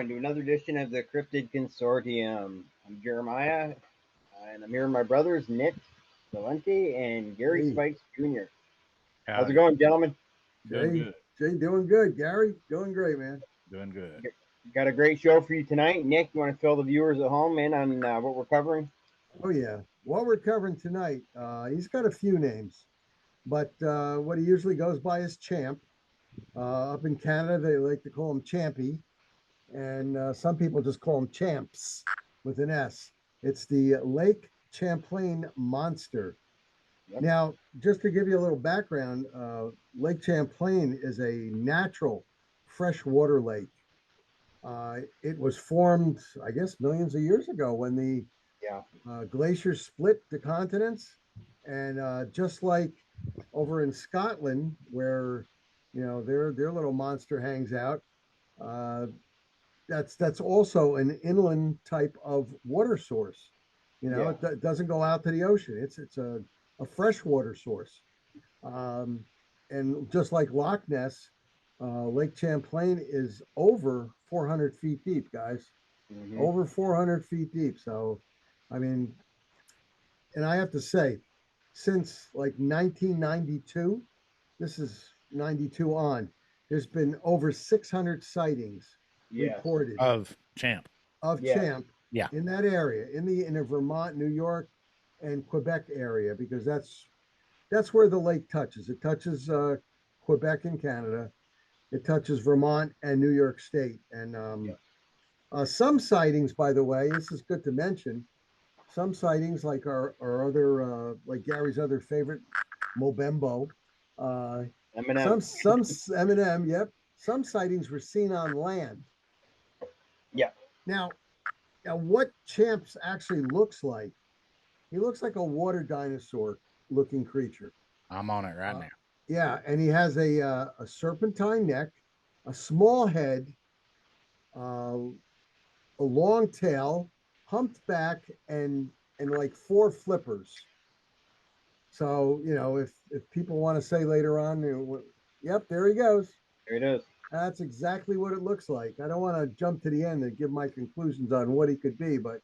everyone, to another edition of the Cryptid Consortium. I'm Jeremiah, and I'm here with my brothers, Nick Valente and Gary Hey, Spikes Jr. How's it Howdy. going, gentlemen? Doing Jay, good. Jay, doing good. Gary, doing great, man. Doing good. Got a great show for you tonight. Nick, you want to fill the viewers at home in on what we're covering? Oh yeah, what we're covering tonight. He's got a few names, but what he usually goes by is Champ. Up in Canada, they like to call him Champy, and some people just call him Champs with an S. It's the Lake Champlain monster. Yep. Now, just to give you a little background, Lake Champlain is a natural freshwater lake. It was formed, I guess, millions of years ago when the Yeah. glaciers split the continents, and just like over in Scotland, where their little monster hangs out, uh, that's also an inland type of water source. Yeah. It doesn't go out to the ocean. It's a freshwater source. Um, and just like Loch Ness, Lake Champlain is over 400 feet deep, guys. Hmm. Over 400 feet deep. So, I mean, and I have to say, since like 1992, this is 92 on, there's been over 600 sightings Yes. reported Of Champ. of Yes. Champ Yeah. in that area, in the Vermont, New York, and Quebec area, because that's where the lake touches. It touches Quebec in Canada. It touches Vermont and New York State. And Yep. some sightings, by the way, this is good to mention. Some sightings, like our other, like Gary's other favorite, Mobembo. Uh, Eminem. some Eminem. Yep. Some sightings were seen on land. Yeah. Now, what Champs actually looks like, he looks like a water dinosaur looking creature. I'm on it right Uh, now. yeah, and he has a serpentine neck, a small head, uh, a long tail, humped back, and like four flippers. So if people want to say later on, yep, there he goes. There it is. That's exactly what it looks like. I don't want to jump to the end and give my conclusions on what he could be, but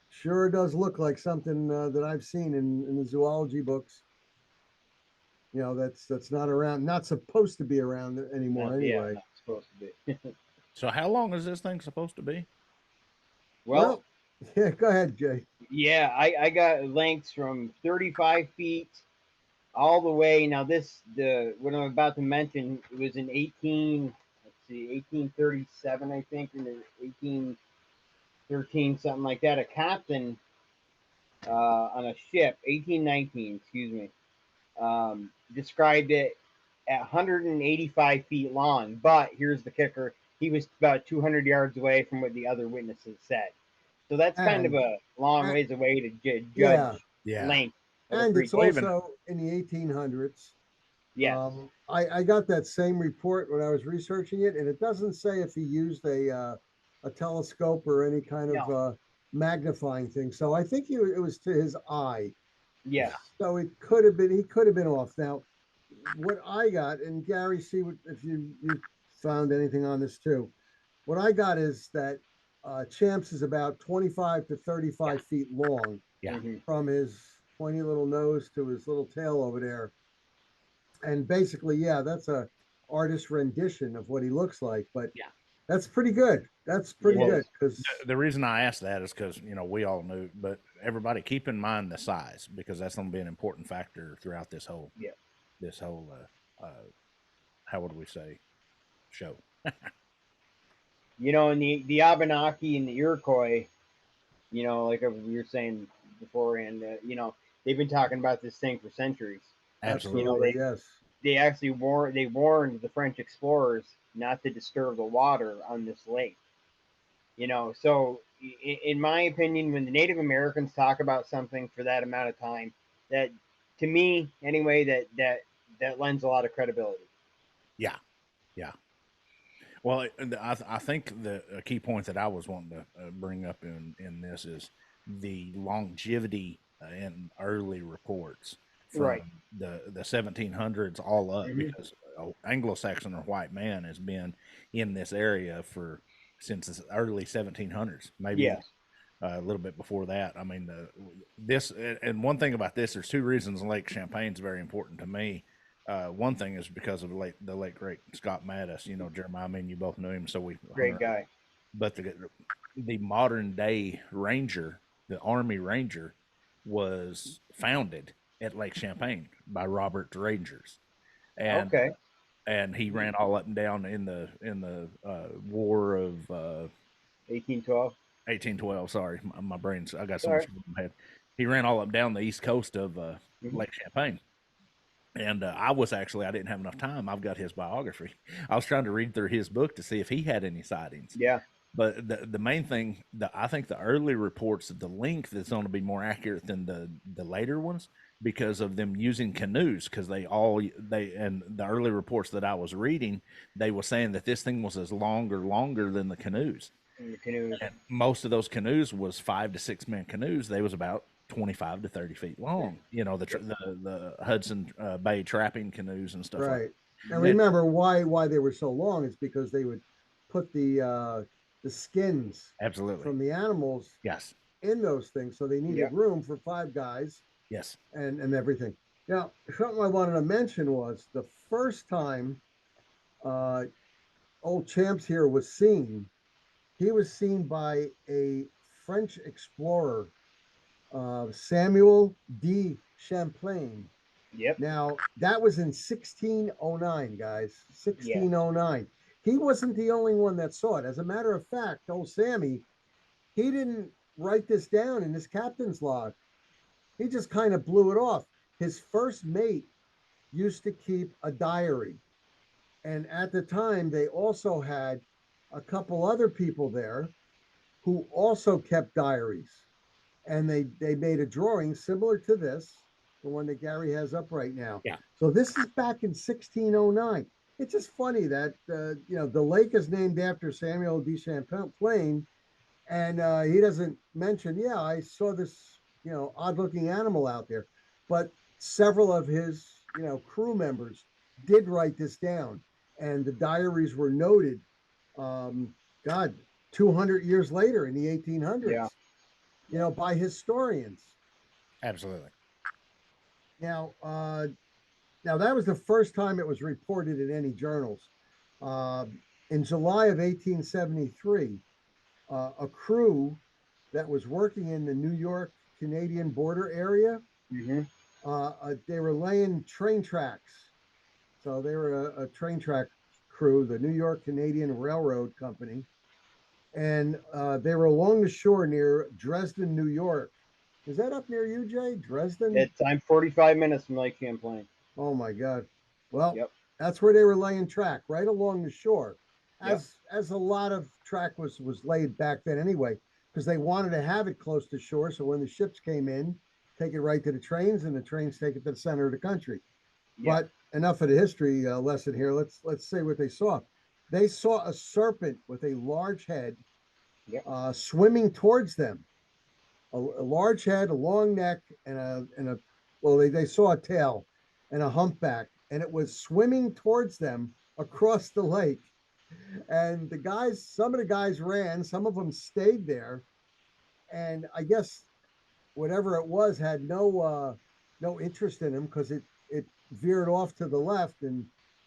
sure does look like something that I've seen in the zoology books. That's not around, not supposed to be around anymore Yeah, anyway. not supposed to be. So how long is this thing supposed to be? Well, Well, yeah, go ahead, Jay. yeah, I got lengths from 35 feet all the way. Now the what I'm about to mention, it was in 1837, I think, in the 1813, something like that. A captain on a ship, 1819, excuse me, described it at 185 feet long. But here's the kicker: he was about 200 yards away from what the other witnesses said. So that's kind of And a long uh, ways away to yeah, judge Yeah. length of a and it's creature. Well, even also in the 1800s. Yes. I got that same report when I was researching it, and it doesn't say if he used a telescope or any kind of No. magnifying thing. So I think it was to his eye. Yes. So it could have been, he could have been off. Now, what I got, and Gary, see what if you found anything on this too. What I got is that Champs is about 25 to yeah. 35 feet long Yeah. Hmm. from his pointy little nose to his little tail over there. And basically, yeah, that's a artist rendition of what he looks like, but Yeah. that's pretty good. That's pretty It Well, good is. because the reason I asked that is because we all knew, but everybody keep in mind the size, because that's going to be an important factor throughout this whole Yeah. how would we say, show. And the Abenaki and the Iroquois, like we were saying beforehand, they've been talking about this thing for centuries. Absolutely. absolutely yes. They actually warned the French explorers not to disturb the water on this lake. So in my opinion, when the Native Americans talk about something for that amount of time, that to me anyway, that lends a lot of credibility. Yeah. Yeah. Well, I think the key point that I was wanting to bring up in this is the longevity in early reports Right. from the 1700s all up, Hmm. because Anglo-Saxon or white man has been in this area for since the early 1700s, maybe Yes. a little bit before that. I mean, this and one thing about this, there's two reasons Lake Champlain is very important to me. One thing is because of the late great Scott Mattis. You know, Jeremiah, I mean, you both knew him, so we Great guy. But the modern day ranger, the Army Ranger, was founded at Lake Champlain by Robert Rangers, and Okay. and he ran all up and down in the War of 1812. 1812. Sorry, my brain's, I got so Sorry. much in my head. He ran all up down the east coast of Mhm. Lake Champlain. And I didn't have enough time. I've got his biography. I was trying to read through his book to see if he had any sightings. Yeah. But the main thing, I think the early reports, the length is going to be more accurate than the later ones because of them using canoes. Because and the early reports that I was reading, they were saying that this thing was longer than the canoes. In the canoes. And most of those canoes was 5 to 6 man canoes. They was about 25 to 30 feet long. You know, the Hudson Bay trapping canoes and stuff. Right. Like that. And remember why they were so long is because they would put the skins Absolutely from the animals yes in those things, so they needed Yep. room for 5 guys yes and everything. Now, something I wanted to mention was the first time old Champs here was seen. He was seen by a French explorer, Samuel de Champlain. Yep. Now, that was in 1609, guys. Yeah. 1609. He wasn't the only one that saw it. As a matter of fact, old Sammy, he didn't write this down in his captain's log. He just kind of blew it off. His first mate used to keep a diary. And at the time, they also had a couple other people there who also kept diaries. And they made a drawing similar to this, the one that Gary has up right now. Yeah. So this is back in 1609. It's just funny that the lake is named after Samuel de Champlain, and he doesn't mention, yeah, I saw this odd-looking animal out there, but several of his crew members did write this down, and the diaries were noted. God, 200 years later in the 1800s. Yeah. By historians. absolutely. Now, that was the first time it was reported in any journals. In July of 1873, a crew that was working in the New York Canadian border area, Mm-hmm. they were laying train tracks. So they were a train track crew, the New York Canadian Railroad Company, and they were along the shore near Dresden, New York. Is that up near you, Jay? Dresden? I'm 45 minutes from Lake Champlain. Oh my God. Well, Yep. that's where they were laying track, right along the shore. Yep. As a lot of track was laid back then anyway, because they wanted to have it close to shore. So when the ships came in, take it right to the trains, and the trains take it to the center of the country. Yep. But enough of the history lesson here. Let's say what they saw. They saw a serpent with a large head Yep. swimming towards them. A large head, a long neck, and they saw a tail and a humpback, and it was swimming towards them across the lake. And some of the guys ran, some of them stayed there, and I guess whatever it was had no interest in him because it veered off to the left and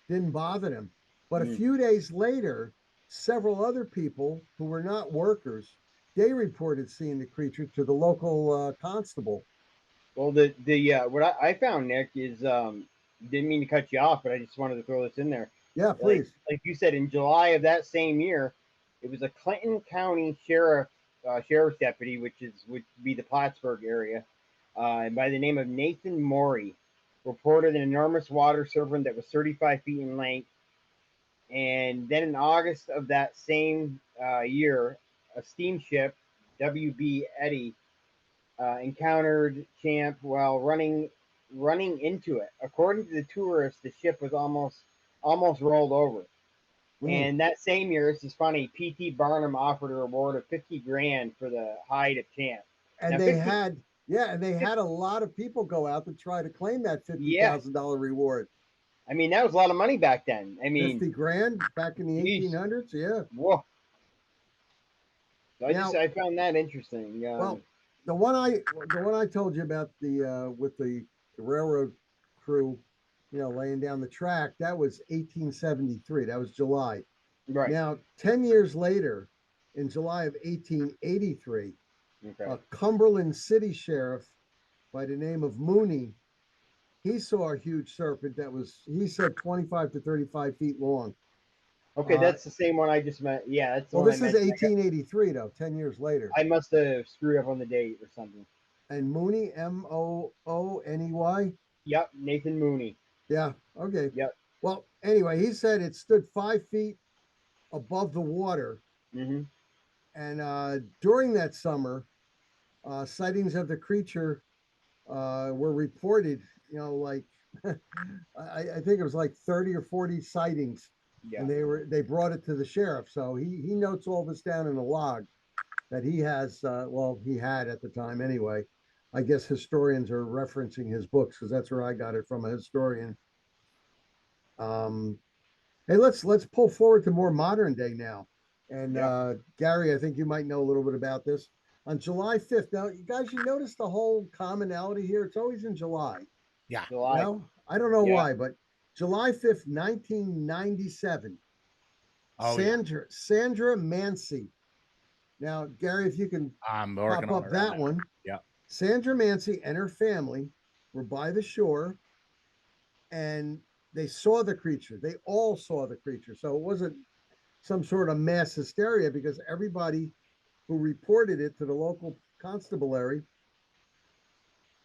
didn't bother them. But a few days later, several other people who were not workers, they reported seeing the creature to the local constable. Well, what I found, Nick, is didn't mean to cut you off, but I just wanted to throw this in there. Yeah, please. Like you said, in July of that same year, it was a Clinton County sheriff's deputy, which would be the Plattsburgh area, and by the name of Nathan Morey, reported an enormous water serpent that was 35 feet in length. And then in August of that same year, a steamship, WB Eddy, encountered Champ while running into it. According to the tourists, the ship was almost rolled over. And that same year, this is funny, P.T. Barnum offered a reward of 50 grand for the hide of Champ. And now, they had a lot of people go out to try to claim that $50,000 reward. I mean, that was a lot of money back then. I mean, 50 grand back in the 1800s. Yeah. Whoa. So Now, I found that interesting. well, the one I told you about with the railroad crew, laying down the track, that was 1873. That was July. right. Now, 10 years later, in July of 1883, Okay. a Cumberland city sheriff by the name of Mooney, he saw a huge serpent that was, he said, 25 to 35 feet long. Okay, that's the same one I just meant. Yeah, that's the Well, one I this is mentioned. 1883, though, 10 years later. I must have screwed up on the date or something. And Mooney, Mooney. Yep, Nathan Mooney. Yeah. Okay. Yep. Well, anyway, he said it stood 5 feet above the water. Mm-hmm. And during that summer, sightings of the creature were reported, like I think it was like 30 or 40 sightings. Yeah. And they brought it to the sheriff. So he notes all this down in a log that he has, he had at the time anyway. I guess historians are referencing his books because that's where I got it from, a historian. Hey, let's pull forward to more modern day now. And Yep. Gary, I think you might know a little bit about this. On July 5th, now you guys, you notice the whole commonality here. It's always in July. Yeah. July. I don't know Yeah. why, but July 5th, 1997. Oh, yeah. Sandra Mancy. Now, Gary, if you can I'm pop working on up it right that now. one. Yeah. Sandra Mancy and her family were by the shore and they saw the creature. They all saw the creature. So it wasn't some sort of mass hysteria because everybody who reported it to the local constabulary,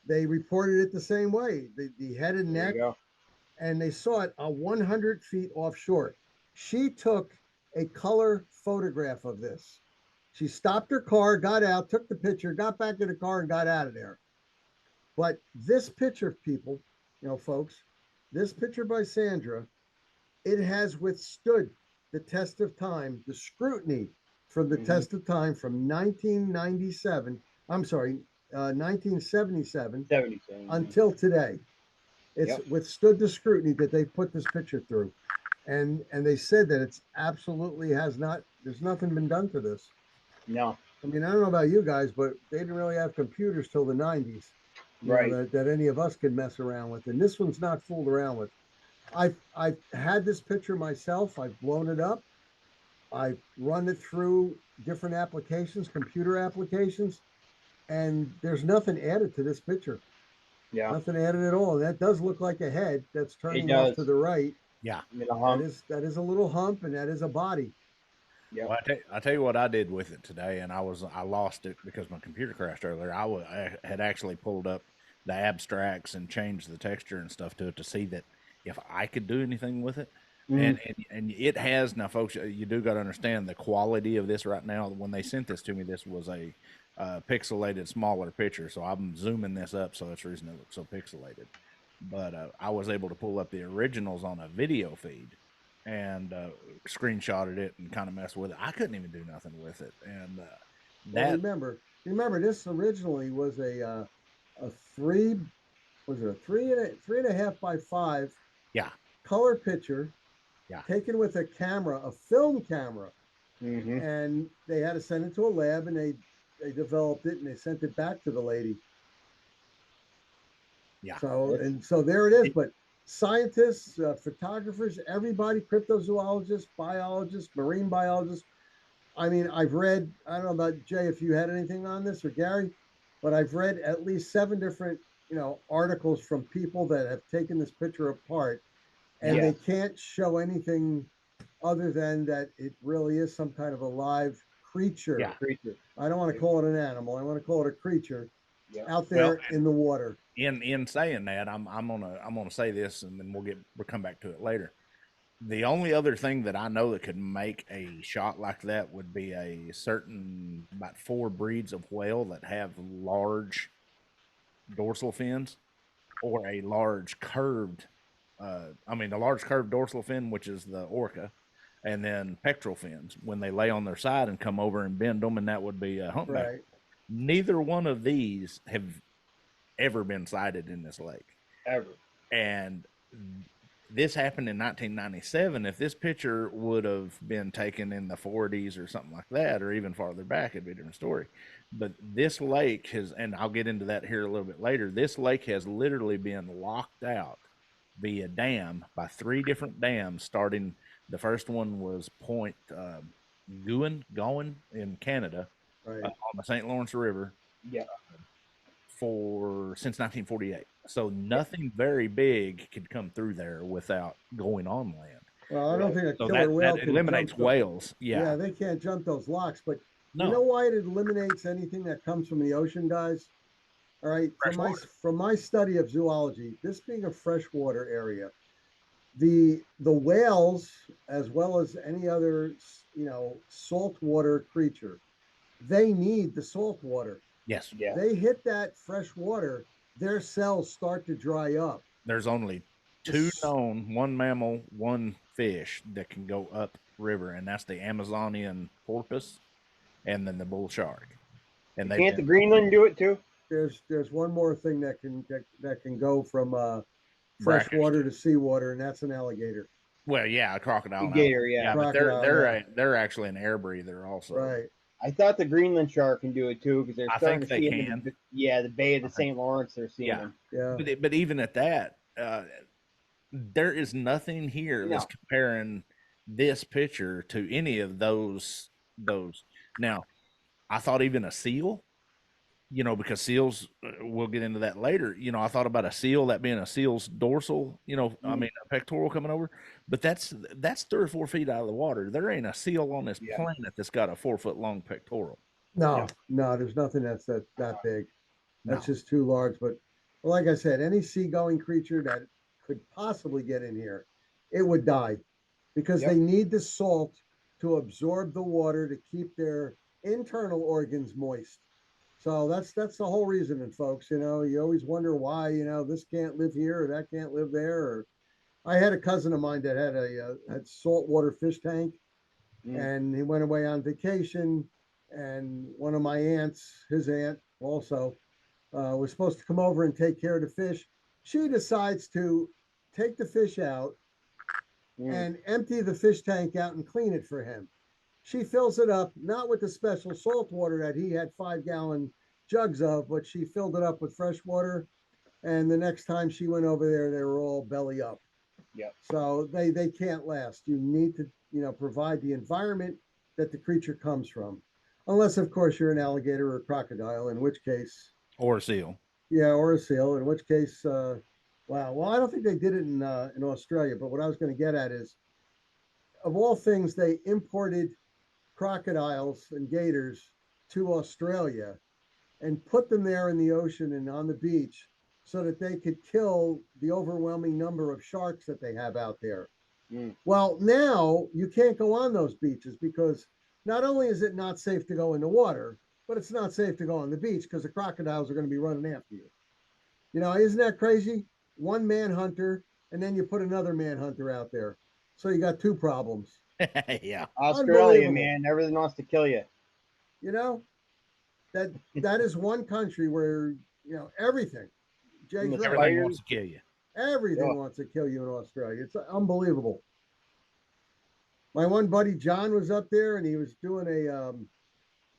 they reported it the same way, the head and There neck, you go. and they saw it 100 feet offshore. She took a color photograph of this. She stopped her car, got out, took the picture, got back in the car, and got out of there. But this picture, people, folks, this picture by Sandra, it has withstood the test of time, the scrutiny from the test of time from 1997. I'm sorry, 1977 77. until today. It's Yep. withstood the scrutiny that they put this picture through, and they said that it's absolutely has not. There's nothing been done to this. No. I mean, I don't know about you guys, but they didn't really have computers till the 90s. Right. That any of us could mess around with, and this one's not fooled around with. I've had this picture myself. I've blown it up. I've run it through different applications, computer applications, and there's nothing added to this picture. Yeah. Nothing added at all. And that does look like a head that's It turning off does. to the right. Yeah. That is a little hump, and that is a body. Yep. Well, I tell you what I did with it today, and I lost it because my computer crashed earlier. I had actually pulled up the abstracts and changed the texture and stuff to it to see that if I could do anything with it. And it has now, folks. You do got to understand the quality of this right now. When they sent this to me, this was a pixelated, smaller picture. So I'm zooming this up, so that's the reason it looks so pixelated. But I was able to pull up the originals on a video feed and screenshotted it and kind of messed with it. I couldn't even do nothing with it. And Well, remember, this originally was a three, was it a three and a half by 5 yeah, color picture, yeah, taken with a camera, a film camera, Mm-hmm. and they had to send it to a lab, and they developed it and they sent it back to the lady. yeah. So there it is. But scientists, photographers, everybody, cryptozoologists, biologists, marine biologists. I mean, I've read, I don't know about Jay, if you had anything on this, or Gary, but I've read at least 7 different, articles from people that have taken this picture apart, and they can't show anything other than that it really is some kind of a live creature. Yeah. Creature. I don't want to call it an animal. I want to call it a creature out Well, there in the water. in saying that, I'm gonna say this, and then we'll come back to it later. The only other thing that I know that could make a shot like that would be a certain about 4 breeds of whale that have large dorsal fins, or a large curved, a large curved dorsal fin, which is the orca, and then pectoral fins when they lay on their side and come over and bend them, and that would be a humpback. Right. Neither one of these have ever been sighted in this lake. Ever. And this happened in 1997. If this picture would have been taken in the 40s or something like that, or even farther back, it'd be a different story. But this lake has, and I'll get into that here a little bit later, this lake has literally been locked out via dam by 3 different dams. Starting, the first one was Point Gowan in Canada, Right. on the St. Lawrence River, Yeah. since 1948. So nothing very big could come through there without going on land. Well, I don't think a So killer that whale can eliminates jump whales. Yeah, Yeah. they can't jump those locks. But you No. know why it eliminates anything that comes from the ocean, guys? All right, Fresh water. from my study of zoology, this being a freshwater area, the whales, as well as any other saltwater creature, they need the salt water. Yes. Yeah. They hit that fresh water, their cells start to dry up. There's only 2 known, 1 mammal, 1 fish that can go up river, and that's the Amazonian porpoise and then the bull shark. And they've Can't the been Greenland do it too? There's one more thing that can go from fresh brackish. water to seawater, and that's an alligator. Well, yeah, a crocodile. Gator, yeah. Yeah, but Crocodile, they're actually an air breather also. Right. I thought the Greenland shark can do it too because they're I starting think to they see them can. in the Bay of the St. Lawrence. They're seeing Yeah. them. Yeah. But even at that, there is nothing here that's No. comparing this picture to any of those. Now, I thought even a seal, because seals, we'll get into that later. I thought about a seal, that being a seal's dorsal, I mean, a pectoral coming over, but that's 3 or 4 feet out of the water. There ain't a seal on this planet that's got a 4-foot long pectoral. No, there's nothing that's that big. That's No. just too large. But like I said, any seagoing creature that could possibly get in here, it would die because they need the salt to absorb the water to keep their internal organs moist. So that's the whole reason, and folks. You always wonder why this can't live here or that can't live there. Or I had a cousin of mine that had saltwater fish tank, and he went away on vacation. And one of my aunts, his aunt also, was supposed to come over and take care of the fish. She decides to take the fish out and empty the fish tank out and clean it for him. She fills it up, not with the special salt water that he had 5-gallon jugs of, but she filled it up with fresh water. And the next time she went over there, they were all belly up. Yep. So they can't last. You need to provide the environment that the creature comes from, unless of course you're an alligator or a crocodile, in which case, or a seal. Yeah, or a seal, in which case, wow. Well, I don't think they did it in Australia, but what I was going to get at is, of all things, they imported crocodiles and gators to Australia and put them there in the ocean and on the beach so that they could kill the overwhelming number of sharks that they have out there. Well, now you can't go on those beaches because not only is it not safe to go in the water, but it's not safe to go on the beach because the crocodiles are going to be running after you. Isn't that crazy? One manhunter, and then you put another manhunter out there. So you got 2 problems. Yeah. Australia, man, everything wants to kill you. That is one country where, everything. Jake's everything wants to kill you. Everything wants to kill you in Australia. It's unbelievable. My one buddy John was up there, and he was doing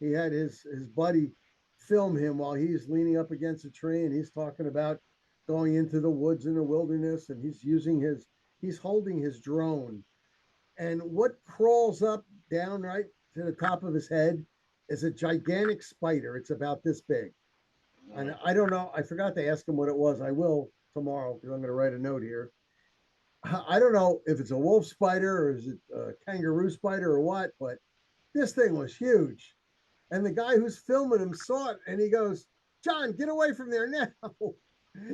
he had his buddy film him while he's leaning up against a tree, and he's talking about going into the woods in the wilderness, and he's holding his drone, and what crawls up down right to the top of his head is a gigantic spider. It's about this big, and I don't know. I forgot to ask him what it was. I will tomorrow because I'm going to write a note here. I don't know if it's a wolf spider or is it a kangaroo spider or what, but this thing was huge. And the guy who's filming him saw it and he goes, "John, get away from there now."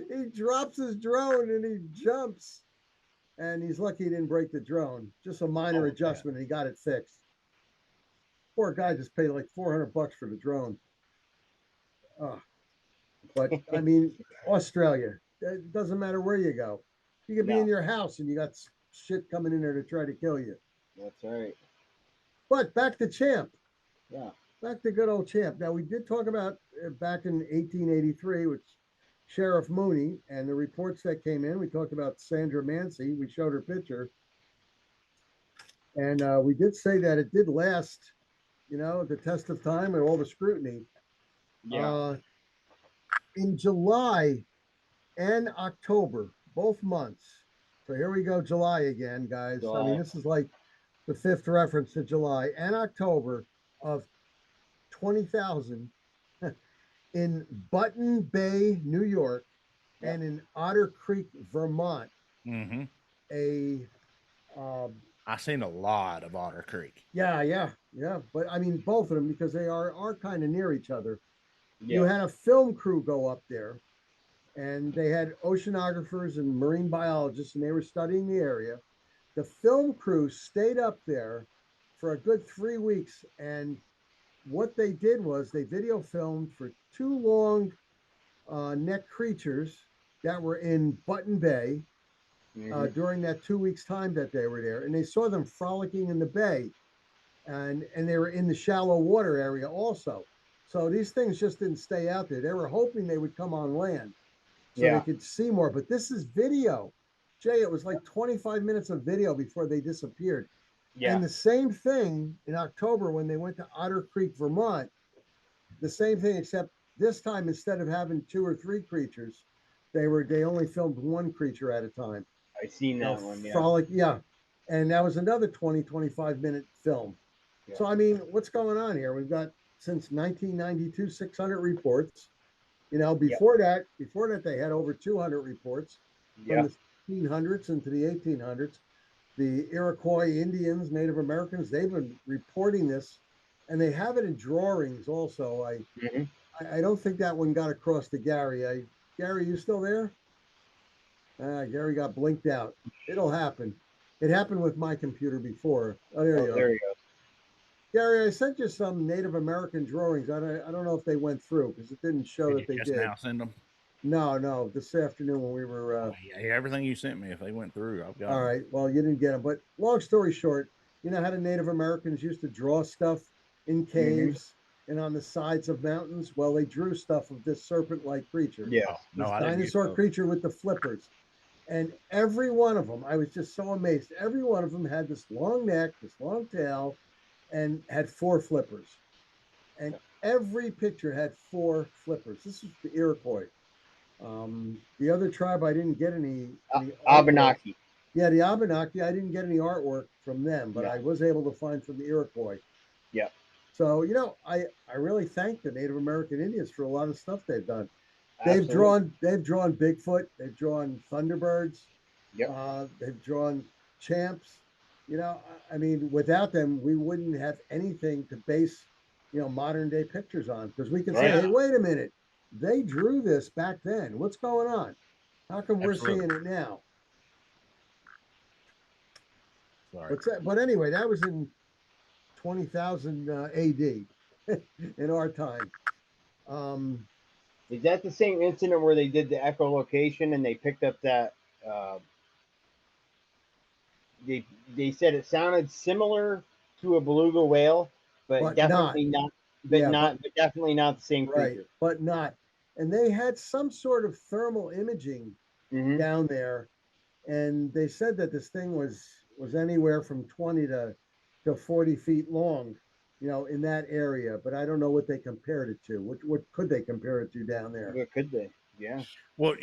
He drops his drone and he jumps. And he's lucky he didn't break the drone. Just a minor adjustment and he got it fixed. Poor guy just paid like $400 for the drone. But I mean, Australia, it doesn't matter where you go. You could be in your house and you got shit coming in there to try to kill you. That's right. But back to Champ. Yeah. Back to good old Champ. Now, we did talk about back in 1883, which Sheriff Mooney, and the reports that came in. We talked about Sandra Mancy. We showed her picture, and we did say that it did last, the test of time and all the scrutiny. Yeah. In July and October, both months. So here we go, July again, guys. I mean, July. this is like the fifth reference to July and October of 20,000 in Button Bay, New York, Yep. and in Otter Creek, Vermont. Mm-hmm. A um, I've seen a lot of Otter Creek. yeah. But I mean, both of them because they are kind of near each other. You Yeah. had a film crew go up there, and they had oceanographers and marine biologists, and they were studying the area. The film crew stayed up there for a good 3 weeks, and what they did was they video filmed for two long neck creatures that were in Button Bay during that 2 weeks time that they were there, and they saw them frolicking in the bay, and they were in the shallow water area also. So these things just didn't stay out there. They were hoping they would come on land so they Yeah. could see more. But this is video. Jay, it was like 25 minutes of video before they disappeared. Yeah. And the same thing in October when they went to Otter Creek, Vermont, the same thing, except this time instead of having two or three creatures, they only filmed one creature at a time. I seen You know, that one. Yeah. frolic, yeah. And that was another 20-25 minute film. Yeah. So I mean, what's going on here? We've got since 1992 600 reports. Yep. Before that, they had over 200 reports from Yeah. the 1600s into the 1800s. The Iroquois Indians, Native Americans, they've been reporting this, and they have it in drawings also. hmm I don't think that one got across to Gary. Gary, you still there? Gary got blinked out. It'll happen. It happened with my computer before. Oh, there Oh, you are. there you go. Gary, I sent you some Native American drawings. I don't know if they went through because it didn't show Did that you they just did. now send them? No, this afternoon when we were. Oh, yeah, everything you sent me, if they went through, I've got All them. right, well, you didn't get them. But long story short, you know how the Native Americans used to draw stuff in hmm caves and on the sides of mountains? Well, they drew stuff of this serpent like creature, Yes. Oh, no, this I didn't get dinosaur those. creature with the flippers. And every one of them, I was just so amazed. Every one of them had this long neck, this long tail, and had four flippers. And every picture had four flippers. This is the Iroquois. The other tribe, I didn't get any artwork. Abenaki. Yeah, the Abenaki, I didn't get any artwork from them, but No. I was able to find from the Iroquois. Yeah. So, I really thank the Native American Indians for a lot of stuff they've done. Absolutely. They've drawn Bigfoot, they've drawn Thunderbirds, Yep. they've drawn champs. I mean, without them, we wouldn't have anything to base, modern day pictures on because we can say, Right. hey, wait a minute, they drew this back then. What's going on? How come we're Absolutely. seeing it now? Sorry. But anyway, that was in 20,000 AD in our time. Um, Is that the same incident where they did the echolocation and they picked up that uh, they said it sounded similar to a beluga whale, but but not, definitely not, yeah, but but definitely not the same right, creature. but not. And they had some sort of thermal imaging hmm down there, and they said that this thing was anywhere from 20 to 40 feet long, in that area. But I don't know what they compared it to. What could they compare it to down there? What could they? Yeah. Well,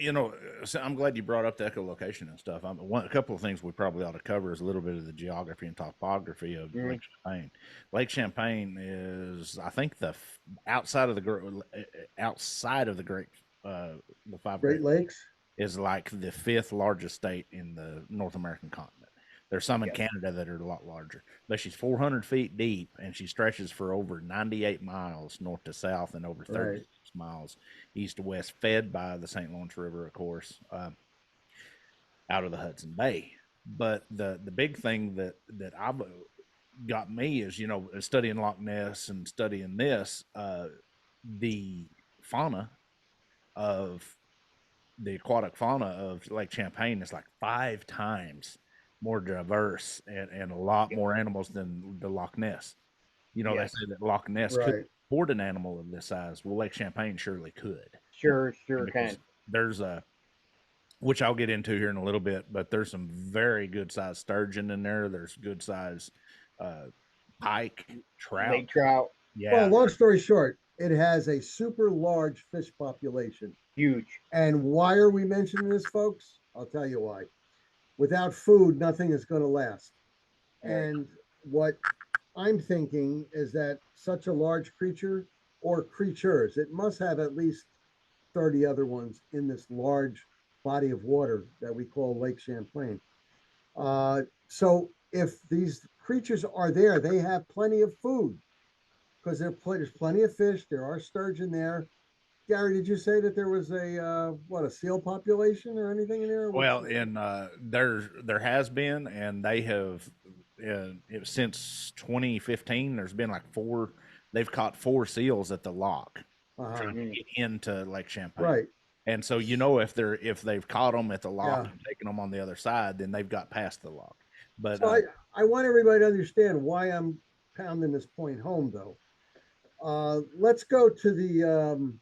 so I'm glad you brought up the echolocation and stuff. A couple of things we probably ought to cover is a little bit of the geography and topography of hmm Lake Champlain. Lake Champlain is, I think, outside of the the five Great Great Lakes Lakes. is like the fifth largest state in the North American continent. There's some in Yes. Canada that are a lot larger, but she's 400 feet deep and she stretches for over 98 miles north to south and over 36 miles east to west, fed by the St. Lawrence River, of course, out of the Hudson Bay. But the big thing that I've got me is, studying Loch Ness and studying this, the fauna of the aquatic fauna of Lake Champlain is like 5 times more diverse and a lot more animals than the Loch Ness. They Yes. say that Loch Ness could Right. afford an animal of this size. Well, Lake Champlain surely could. Sure. Sure Because can. there's a, which I'll get into here in a little bit, but there's some very good sized sturgeon in there. There's good sized pike, trout. Lake trout, Yeah. Well, long story short, it has a super large fish population. huge. And why are we mentioning this, folks? I'll tell you why. Without food, nothing is going to last. Right. And what I'm thinking is that such a large creature or creatures, it must have at least 30 other ones in this large body of water that we call Lake Champlain. So if these creatures are there, they have plenty of food because there's plenty of fish. There are sturgeon there. Gary, did you say that there was a seal population or anything in there? Well, there has been, and they have since 2015. There's been like four. They've caught 4 seals at the lock trying to get into Lake Champlain. Right. And so if they've caught them at the lock and taken them on the other side, then they've got past the lock. But so I want everybody to understand why I'm pounding this point home, though. Let's go to the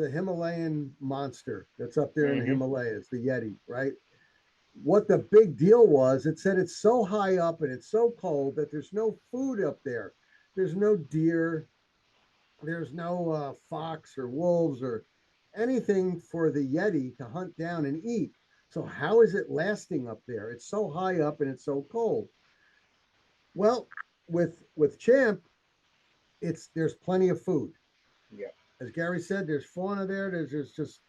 Himalayan monster that's up there in the Himalayas, the Yeti, right? What the big deal was, it said it's so high up and it's so cold that there's no food up there. There's no deer, there's no fox or wolves or anything for the Yeti to hunt down and eat. So how is it lasting up there? It's so high up and it's so cold. Well, with Champ, there's plenty of food. Yeah. As Gary said, there's fauna there. There's just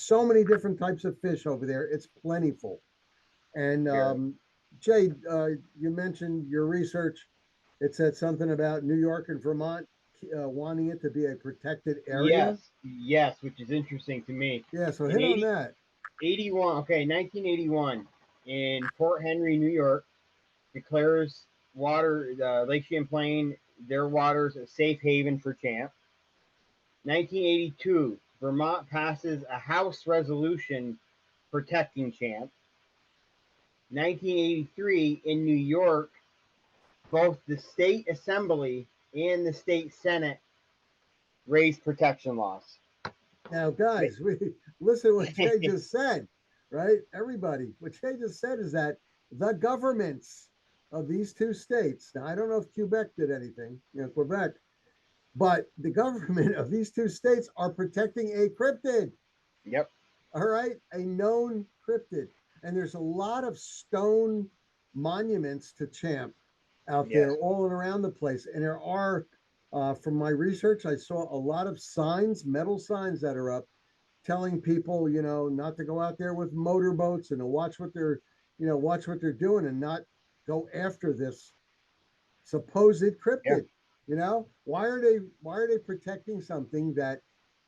so many different types of fish over there. It's plentiful. And Jay, you mentioned your research. It said something about New York and Vermont wanting it to be a protected area. Yes, which is interesting to me. Yeah, so hit on that. 1981, in Port Henry, New York, declares Lake Champlain, their waters, a safe haven for Champ. 1982, Vermont passes a House resolution protecting Champ. 1983, in New York, both the state assembly and the state senate raised protection laws. Now, guys, listen to what Jay just said, right? Everybody, what Jay just said is that the governments of these 2 states, now I don't know if Quebec did anything, Quebec, but the government of these 2 states are protecting a cryptid. Yep. All right, a known cryptid. And there's a lot of stone monuments to Champ out there all and around the place. And there are, from my research, I saw a lot of signs, metal signs that are up telling people, not to go out there with motorboats and to watch what they're doing and not go after this supposed cryptid. Why are they protecting something that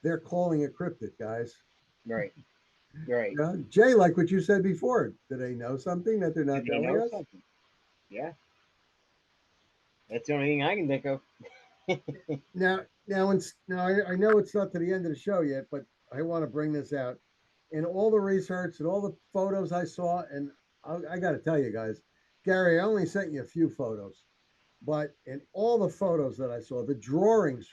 they're calling a cryptid, guys? Right. Jay, like what you said before, do they know something that they're not telling us? Something? Yeah. That's the only thing I can think of. Now, I know it's not to the end of the show yet, but I want to bring this out. In all the research and all the photos I saw, and I got to tell you guys, Gary, I only sent you a few photos, but in all the photos that I saw, the drawings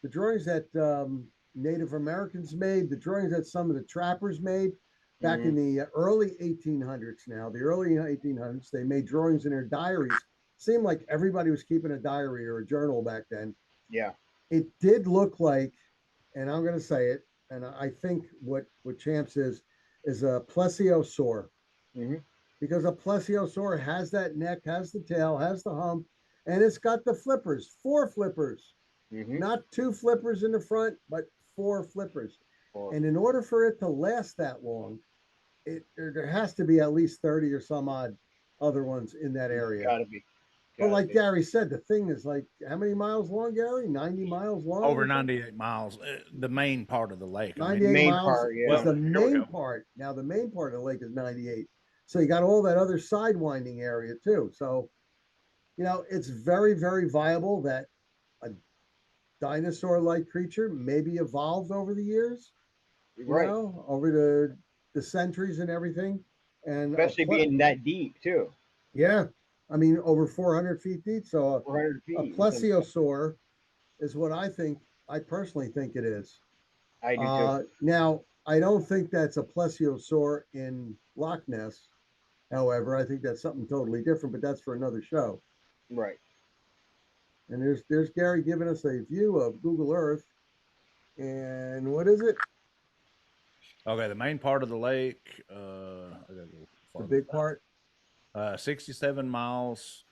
that Native Americans made, the drawings that some of the trappers made back in the early 1800s. Now, the early 1800s, they made drawings in their diaries. Seemed like everybody was keeping a diary or a journal back then. Yeah. It did look like, and I'm going to say it, and I think what Champs is a plesiosaur. Because a plesiosaur has that neck, has the tail, has the hump, and it's got the flippers, 4 flippers. Not 2 flippers in the front, but 4 flippers. And in order for it to last that long, there has to be at least 30 or some odd other ones in that area. Gotta be. But like Gary said, the thing is like, how many miles long, Gary? 90 miles long? Over 98 miles. The main part of the lake. 98 miles part, is the main part. Now, the main part of the lake is 98. So you got all that other sidewinding area too. So, it's very, very viable that a dinosaur-like creature maybe evolved over the years, over the centuries and everything. And especially being that deep too. Yeah. I mean, over 400 feet deep. So 400 feet. A plesiosaur is what I personally think it is. I do too. Now, I don't think that's a plesiosaur in Loch Ness. However, I think that's something totally different, but that's for another show. Right. And there's Gary giving us a view of Google Earth. And what is it? Okay, the main part of the lake. I gotta go The farther big back. part. 67 miles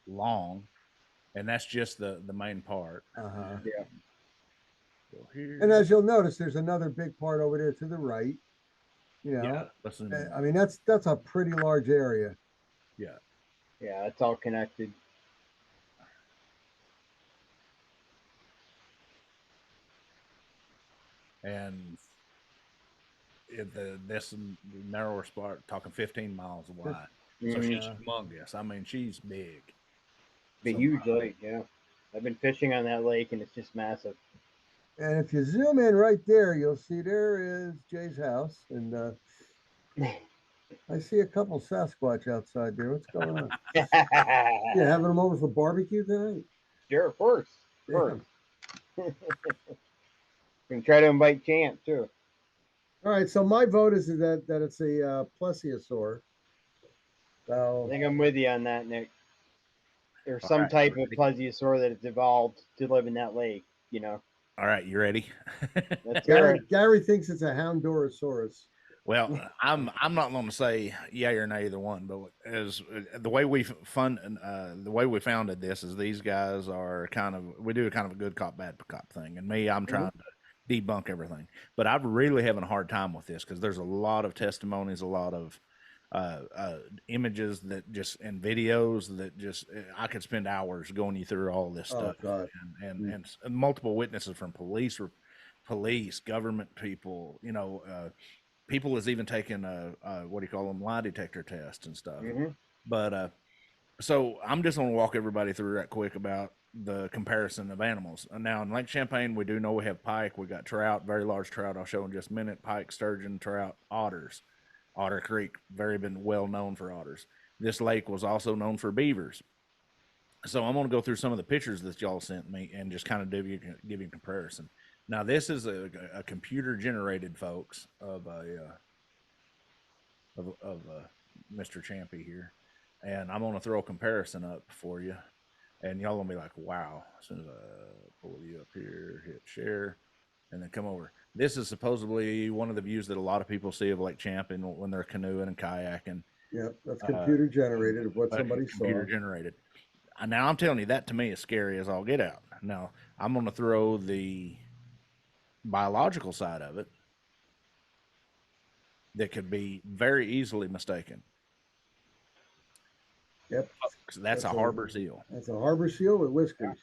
long, and that's just the main part. Uh-huh. Yeah. Go here. And as you'll notice, there's another big part over there to the right. You know, Yeah, listen. I mean that's a pretty large area. Yeah, Yeah. It's all connected. and this narrower spot talking 15 miles wide. So Mhm. she's humongous. I mean, she's big. The So, huge lake. Yeah. I've been fishing on that lake, and it's just massive. And if you zoom in right there, you'll see there is Jay's house, and I see a couple Sasquatch outside there. What's going on? Yeah, having them over for barbecue tonight. Sure, of course. Of course. Damn. We can try to invite Champ too. All right, so my vote is that it's a plesiosaur. I So think I'm with you on that, Nick. There's all some right, type of plesiosaur that has evolved to live in that lake. You know. all right, you ready? Let's hear it. Gary thinks it's a Houndorosaurus. Well, I'm not going to say yay or nay either one, but as the way we the way we founded this is these guys are we do a kind of a good cop bad cop thing, and me I'm trying to debunk everything, but I'm really having a hard time with this because there's a lot of testimonies, a lot of images that just and videos that just I could spend hours going you through all this stuff, God. and multiple witnesses from police, government people, people has even taken what do you call them, lie detector tests and stuff. Mhm. But so I'm just going to walk everybody through that quick about the comparison of animals. Now in Lake Champlain, we do know we have pike, we got trout, very large trout. I'll show in just a minute. Pike, sturgeon, trout, otters. Otter Creek, very been well known for otters. This lake was also known for beavers. So I'm going to go through some of the pictures that y'all sent me and just kind of give you a comparison. Now this is a computer generated, folks, of Mr. Champy here, and I'm going to throw a comparison up for you, and y'all gonna be like, "Wow!" As soon as I pull you up here, hit share, and then come over. This is supposedly one of the views that a lot of people see of Lake Champlain when they're canoeing and kayaking. Yep, that's computer generated of what somebody computer saw. generated. Now I'm telling you, that to me is scary as all get out. Now I'm going to throw the biological side of it that could be very easily mistaken. Yep, That's a harbor seal. That's a harbor seal with whiskers.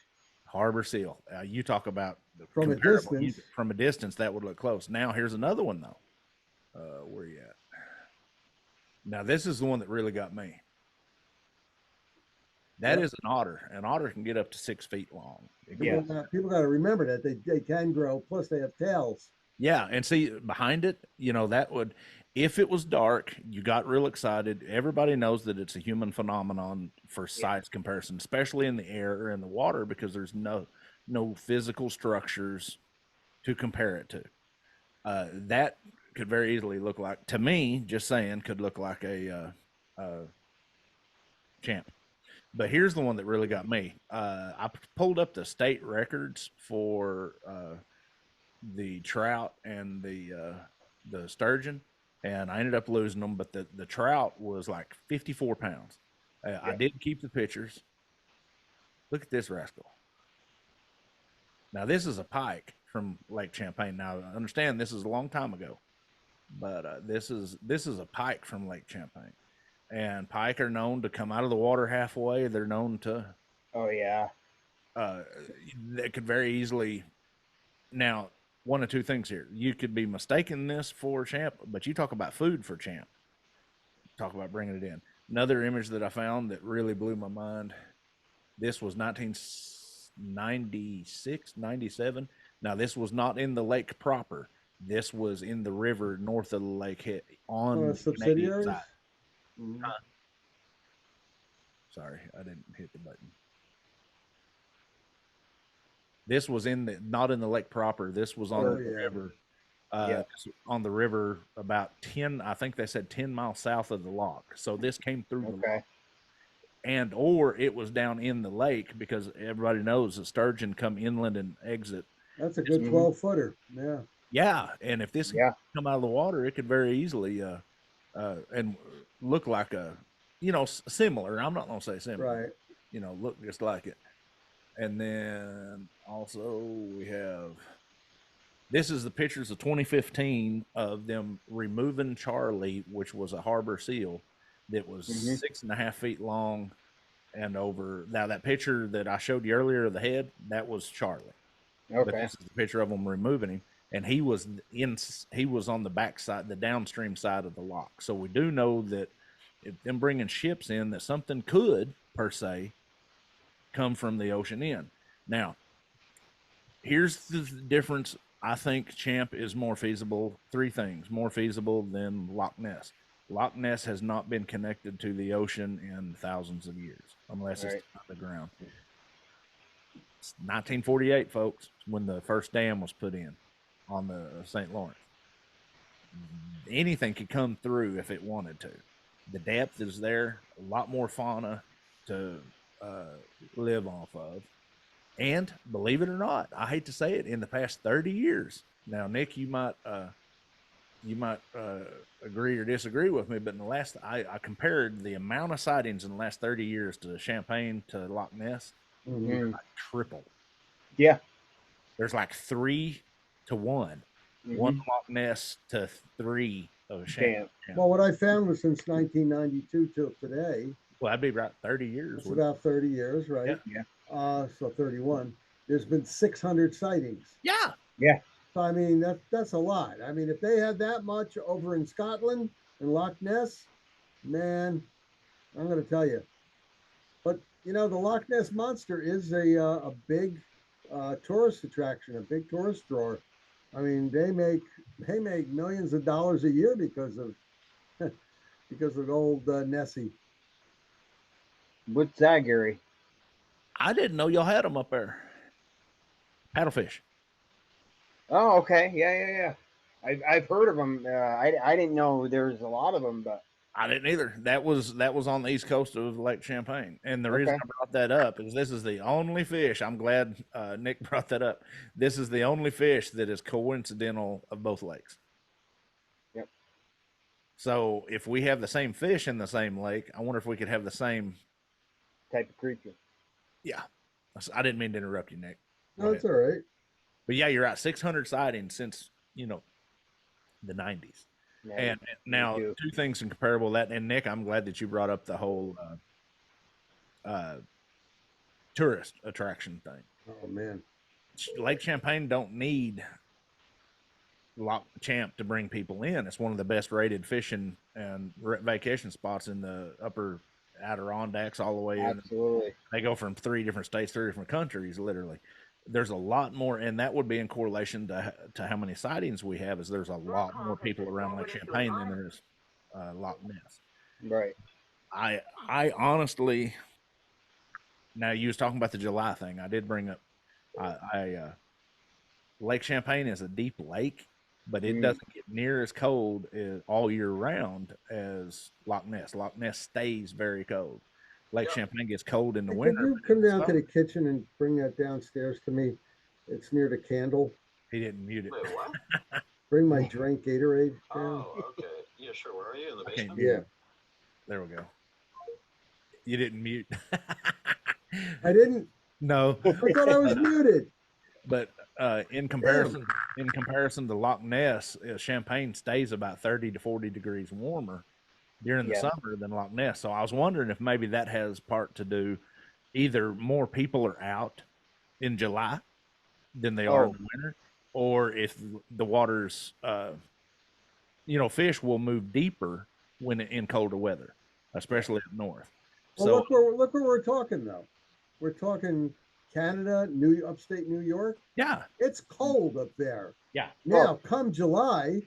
Harbor seal. You talk about From a distance. From a distance, that would look close. Now here's another one though. Where you at? Now this is the one that really got me. That is an otter. An otter can get up to 6 feet long. People got to remember that they can grow. Plus, they have tails. Yeah, and see behind it, that would, if it was dark, you got real excited. Everybody knows that it's a human phenomenon for size comparison, especially in the air or in the water, because there's no physical structures to compare it to. That could very easily look like, to me, just saying, could look like a champ. But here's the one that really got me. I pulled up the state records for the trout and the sturgeon, and I ended up losing them. But the trout was like 54 pounds. I did keep the pictures. Look at this rascal. Now this is a pike from Lake Champlain. Now I understand this is a long time ago, but this is a pike from Lake Champlain. And pike are known to come out of the water halfway. They're known to. Oh yeah. That could very easily. Now, one of two things here. You could be mistaking this for champ, but you talk about food for champ. Talk about bringing it in. Another image that I found that really blew my mind. This was 1996, 97. Now, this was not in the lake proper. This was in the river north of the lake on the Canadian side. Mm-hmm. Sorry, I didn't hit the button. This was not in the lake proper. This was on the river. On the river about 10, I think they said 10 miles south of the lock. So this came through the lock. And or it was down in the lake, because everybody knows that sturgeon come inland and exit. That's a good 12-footer. Yeah. Yeah, and if this come out of the water, it could very easily and look like a, similar. I'm not gonna say similar, right? Look just like it. And then also we have, this is the pictures of 2015 of them removing Charlie, which was a harbor seal that was 6.5 feet long and over. Now that picture that I showed you earlier of the head, that was Charlie. Okay. But this is the picture of them removing him, and he was on the back side, the downstream side of the lock. So we do know that if them bringing ships in, that something could per se come from the ocean in. Now, here's the difference. I think Champ is more feasible. 3 things more feasible than Loch Ness. Loch Ness has not been connected to the ocean in thousands of years, unless it's on the ground. It's 1948, folks, when the first dam was put in on the St. Lawrence. Anything could come through if it wanted to. The depth is there, a lot more fauna to live off of. And believe it or not, I hate to say it, in the past 30 years. Now, Nick, you might agree or disagree with me, but in the last, I compared the amount of sightings in the last 30 years to Champlain to Loch Ness, like triple. Yeah, there's like 3 to 1, 1 Loch Ness to 3 of Champlain. Well, what I found was since 1992 till today. Well, that'd be about 30 years. It's about 30 years, right? Yeah. So 31. There's been 600 sightings. Yeah. Yeah. So I mean that's a lot. I mean, if they had that much over in Scotland and Loch Ness, man, I'm going to tell you. But the Loch Ness monster is a big tourist attraction, a big tourist drawer. I mean, they make millions of dollars a year because of old Nessie. What's that, Gary? I didn't know y'all had them up there. Paddlefish. Oh, okay. Yeah. I've heard of them. I didn't know there's a lot of them, but I didn't either. That was on the east coast of Lake Champlain, and the reason I brought that up is this is the only fish. I'm glad Nick brought that up. This is the only fish that is coincidental of both lakes. Yep. So if we have the same fish in the same lake, I wonder if we could have the same type of creature. Yeah. I didn't mean to interrupt you, Nick. No, it's all right. But yeah, you're right. 600 sightings since, the 90s. Yeah, and now 2 things in comparable that. And Nick, I'm glad that you brought up the whole tourist attraction thing. Oh, man. Lake Champlain don't need Loch Champ to bring people in. It's one of the best rated fishing and vacation spots in the upper Adirondacks all the way in. Absolutely. They go from 3 different states, 3 different countries, literally. There's a lot more, and that would be in correlation to how many sightings we have, is there's a lot more people around Lake Champlain than there is Loch Ness. Right. I honestly, now you was talking about the July thing. I did bring up, Lake Champlain is a deep lake, but it doesn't get near as cold all year round as Loch Ness. Loch Ness stays very cold. Lake Champlain gets cold in the winter. Could you come down to the kitchen and bring that downstairs to me? It's near the candle. He didn't mute it. Wait, what? Bring my drink Gatorade down. Oh, okay. Yeah, sure. Where are you? In the basement? Yeah. There we go. You didn't mute. I didn't. No. I thought I was muted. But in comparison to Loch Ness, Champlain stays about 30 to 40 degrees warmer during the summer than Loch Ness. So I was wondering if maybe that has part to do, either more people are out in July than they are in the winter, or if the water's, fish will move deeper when in colder weather, especially up north. Well, so look where we're talking though. We're talking Canada, upstate New York. Yeah, it's cold up there. Yeah. Now, come July.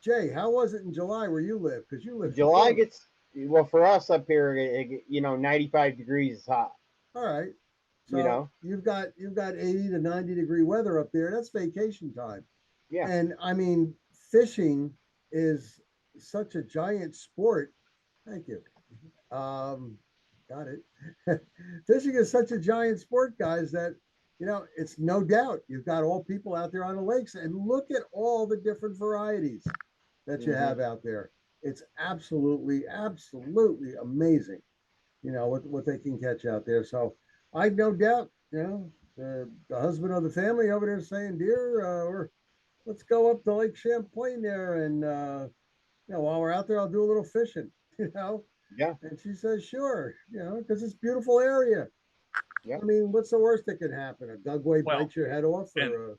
Jay, how was it in July where you live? Because you live. July gets, well, for us up here, 95 degrees is hot. All right. So you've got 80 to 90 degree weather up there. That's vacation time. Yeah. And I mean, fishing is such a giant sport. Thank you. Got it. Fishing is such a giant sport, guys, that it's no doubt you've got all people out there on the lakes, and look at all the different varieties that you have out there. It's absolutely, absolutely amazing, what they can catch out there. So I no doubt, the husband of the family over there saying, "Dear, let's go up to Lake Champlain there, and while we're out there, I'll do a little fishing." Yeah. And she says, "Sure," because it's a beautiful area. Yeah. I mean, what's the worst that can happen? A Dugway bites your head off, or a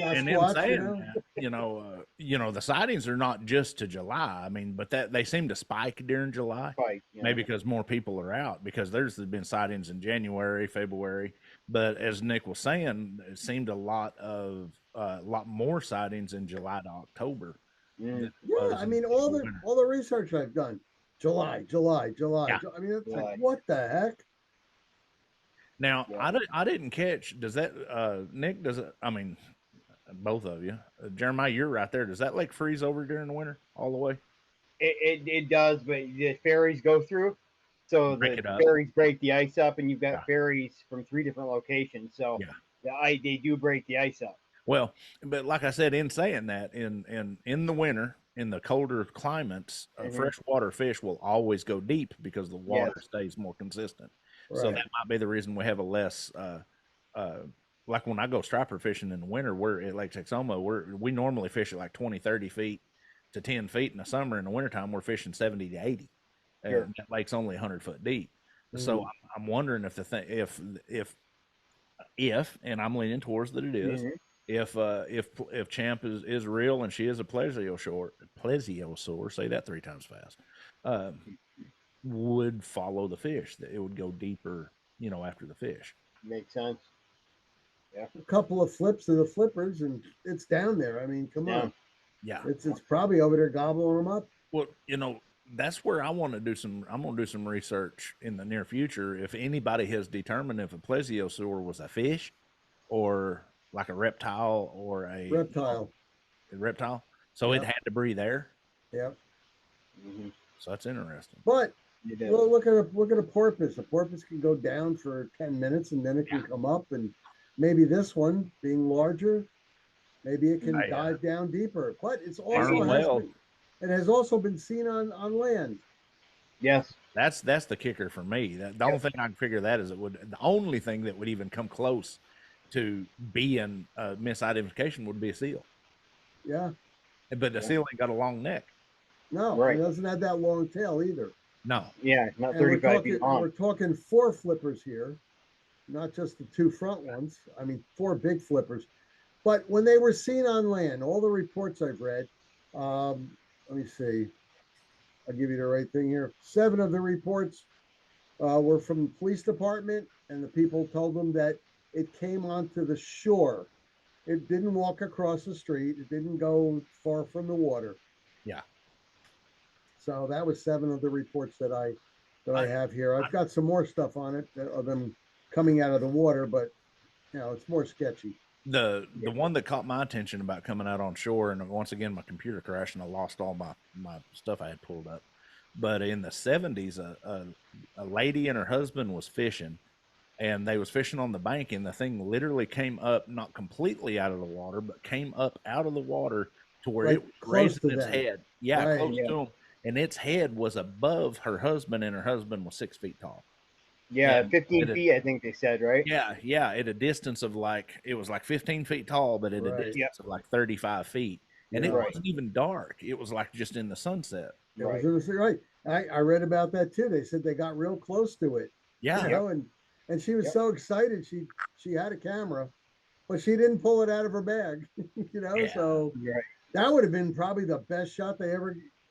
and in Sasquatch, saying that, the sightings are not just to July. I mean, but that they seem to spike during July. Maybe because more people are out, because there's been sightings in January, February. But as Nick was saying, it seemed a lot more sightings in July to October. Yeah, I mean, all the research I've done, July. Yeah. I mean, it's like, what the heck? Now, I didn't catch. Does that Nick? Does it? I mean, both of you, Jeremiah, you're right there. Does that lake freeze over during the winter all the way? It does, but the ferries go through, so the ferries break the ice up, and you've got ferries from 3 different locations. So they do break the ice up. Well, but like I said, in saying that, in the winter, in the colder climates, freshwater fish will always go deep because the water stays more consistent. Right. So that might be the reason we have a less, like when I go striper fishing in the winter, we're at Lake Texoma, we normally fish at like 20, 30 feet to 10 feet in the summer. In the wintertime, we're fishing 70 to 80. Sure. And that lake's only 100 foot deep. So I'm wondering if if, and I'm leaning towards that it is, if Champ is real and she is a plesiosaur, say that 3 times fast, would follow the fish, that it would go deeper, after the fish. Makes sense. Yeah. A couple of flips of the flippers and it's down there. I mean, come on. Yeah. It's probably over there gobbling them up. Well, that's where I'm going to do some research in the near future. If anybody has determined if a plesiosaur was a fish or like a reptile or a reptile. So it had to breathe air. Yep. So that's interesting. But look at a porpoise. A porpoise can go down for 10 minutes and then it can come up, and maybe this one being larger, maybe it can dive down deeper. But it's also it has also been seen on land. Yes. That's the kicker for me. The only thing I can figure that is the only thing that would even come close to being misidentification would be a seal. Yeah. But the seal ain't got a long neck. No, it doesn't have that long tail either. No. Yeah, not 35 feet long. We're talking 4 flippers here, not just the 2 front ones. I mean, 4 big flippers. But when they were seen on land, all the reports I've read, let me see. I'll give you the right thing here. 7 of the reports were from the police department, and the people told them that it came onto the shore. It didn't walk across the street. It didn't go far from the water. Yeah. So that was 7 of the reports that I have here. I've got some more stuff on it of them coming out of the water, but it's more sketchy. The one that caught my attention about coming out on shore, and once again my computer crashed and I lost all my stuff I had pulled up. But in the 70s, a lady and her husband was fishing, and they was fishing on the bank, and the thing literally came up, not completely out of the water, but came up out of the water to where it was raising its head. Yeah, close to them. And its head was above her husband, and her husband was 6 feet tall. Yeah, 15 feet, I think they said, right? Yeah, at a distance of it was like 15 feet tall, but at a distance of like 35 feet. And it wasn't even dark. It was like just in the sunset. Right. I read about that too. They said they got real close to it. Yeah. And she was so excited. She had a camera, but she didn't pull it out of her bag. So that would have been probably the best shot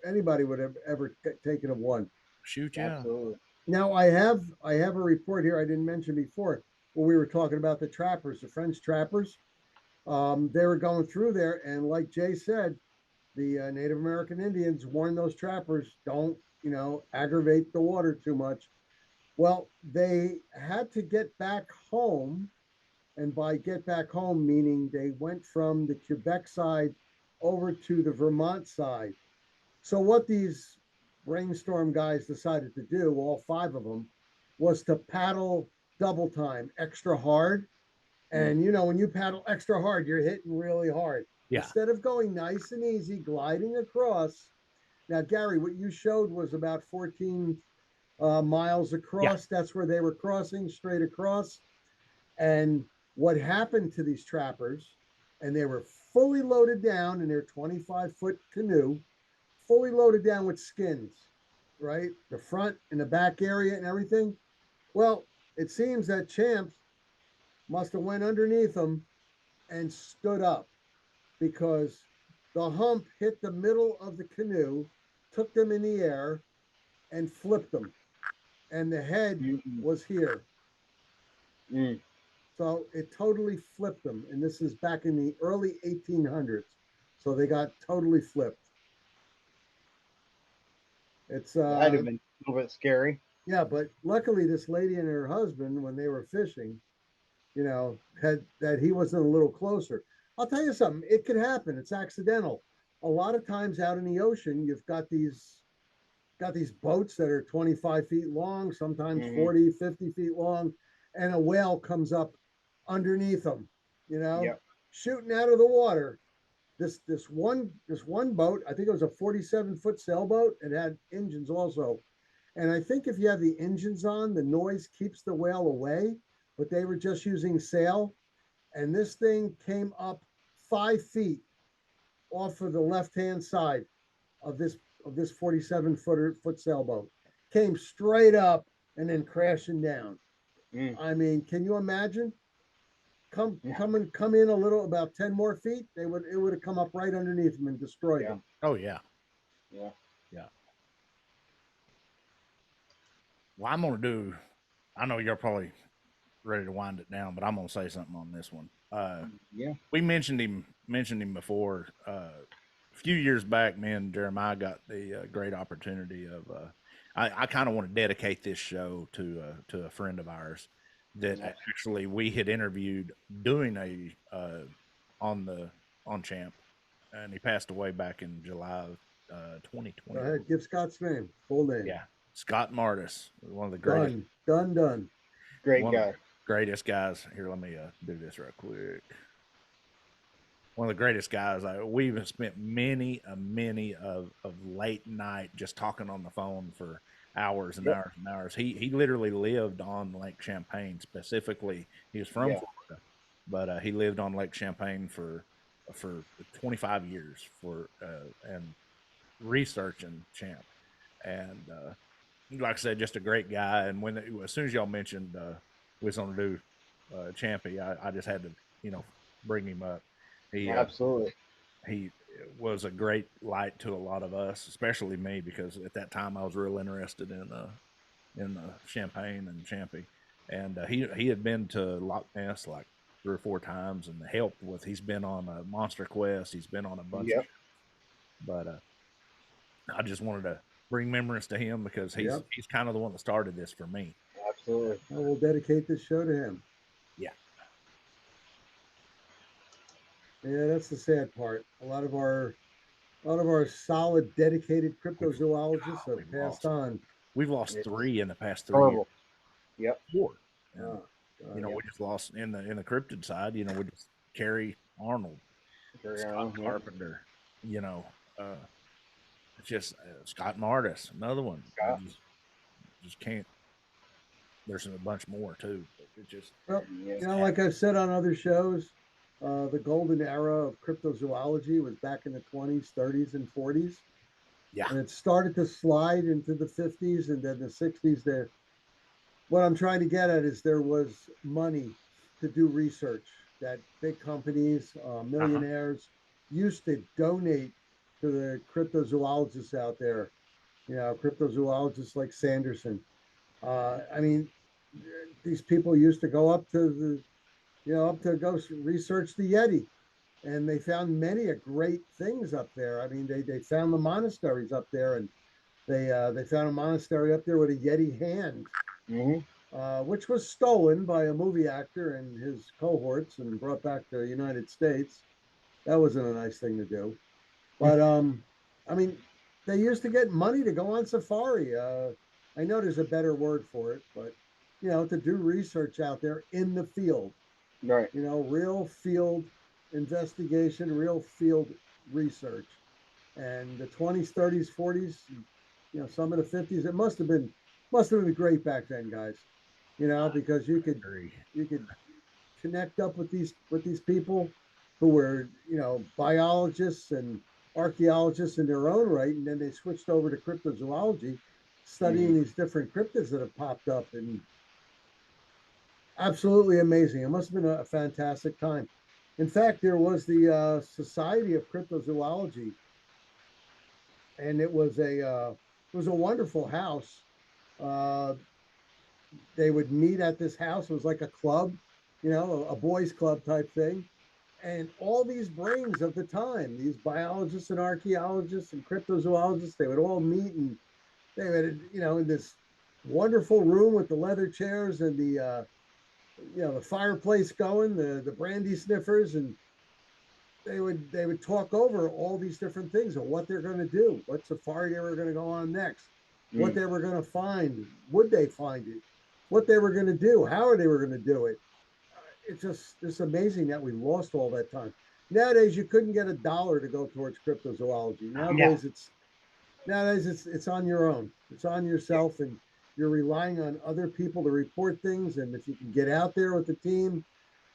anybody would have ever taken of one. Shoot, yeah. Absolutely. Now I have a report here I didn't mention before when we were talking about the trappers, the French trappers. They were going through there, and like Jay said, the Native American Indians warned those trappers, don't aggravate the water too much. Well, they had to get back home, and by get back home, meaning they went from the Quebec side over to the Vermont side. So, what these brainstorm guys decided to do, all five of them, was to paddle double time, extra hard. And you know, when you paddle extra hard, you're hitting really hard. Yeah. Instead of going nice and easy, gliding across. Now, Gary, what you showed was about 14 miles across. That's where they were crossing straight across. And what happened to these trappers, and they were fully loaded down in their 25-foot canoe, fully loaded down with skins, right? The front and the back area and everything. Well, it seems that Champ must have went underneath them and stood up because the hump hit the middle of the canoe, took them in the air, and flipped them. And the head was here. So it totally flipped them. And this is back in the early 1800s. So they got totally flipped. It's That'd have been a little bit scary. Yeah, but luckily this lady and her husband, when they were fishing, you know, had that he wasn't a little closer. I'll tell you something, it could happen. It's accidental. A lot of times out in the ocean, you've got these boats that are 25 feet long, sometimes 40, 50 feet long, and a whale comes up underneath them, you know, shooting out of the water. This one boat, I think it was a 47-foot sailboat. It had engines also. And I think if you have the engines on, the noise keeps the whale away, but they were just using sail. And this thing came up 5 feet off of the left-hand side of this 47-foot sailboat. Came straight up and then crashing down. I mean, can you imagine? Come in a little, about 10 more feet, it would have come up right underneath them and destroyed them. Oh yeah. Well, I'm gonna do. I know you're probably ready to wind it down, but I'm gonna say something on this one. We mentioned him before. A few years back, me and Jeremiah got the great opportunity of. I kind of want to dedicate this show to a friend of ours that actually we had interviewed doing a on Champ, and he passed away back in July of 2020. Go ahead, give Scott's name, full name. Yeah, Scott Martis, one of the greatest. Done. Great guy. Greatest guys. Here, let me do this real quick. One of the greatest guys. We've spent many of late night just talking on the phone for hours and hours and hours. He literally lived on Lake Champlain specifically. He was from Florida, but he lived on Lake Champlain for 25 years and researching Champ. And like I said, just a great guy. And as soon as y'all mentioned we was going to do Champy, I just had to bring him up. Absolutely. He was a great light to a lot of us, especially me, because at that time I was real interested in Champagne and Champy. And he had been to Loch Ness like 3 or 4 times and helped with. He's been on a Monster Quest. He's been on a bunch of. But I just wanted to bring memories to him because he's kind of the one that started this for me. Absolutely. I will dedicate this show to him. Yeah, that's the sad part. A lot of our solid, dedicated cryptozoologists have passed on. We've lost 3 in the past 3 years. Yep. 4. We just lost in the cryptid side. We just Carrie Arnold, Scott Carpenter. It's just Scott Martis, another one. Just can't. There's a bunch more too. It just like I've said on other shows, the golden era of cryptozoology was back in the 20s, 30s, and 40s. Yeah, and it started to slide into the 50s and then the 60s. What I'm trying to get at is there was money to do research that big companies, millionaires used to donate to the cryptozoologists out there. Cryptozoologists like Sanderson. I mean, these people used to go up to go research the Yeti, and they found many great things up there. I mean, they found the monasteries up there, and they found a monastery up there with a Yeti hand, which was stolen by a movie actor and his cohorts and brought back to the United States. That wasn't a nice thing to do. But I mean, they used to get money to go on safari. I know there's a better word for it, but to do research out there in the field. Right. Real field investigation, real field research. And the 20s, 30s, 40s, some of the 50s, it must have been great back then, guys. Because you could connect up with these people who were biologists and archaeologists in their own right, and then they switched over to cryptozoology, studying these different cryptids that have popped up, and absolutely amazing. It must have been a fantastic time. In fact, there was the Society of Cryptozoology, and it was a wonderful house. Uh, they would meet at this house. It was like a club, a boys' club type thing. And all these brains of the time, these biologists and archaeologists and cryptozoologists, they would all meet, and they would, in this wonderful room with the leather chairs and the fireplace going, the brandy sniffers, and they would talk over all these different things of what they're going to do, what safari they were going to go on next, what they were going to find, would they find it, what they were going to do, how they were going to do it. It's amazing that we lost all that time. Nowadays, you couldn't get $1 to go towards cryptozoology. Nowadays it's on your own. It's on yourself, and you're relying on other people to report things. And if you can get out there with the team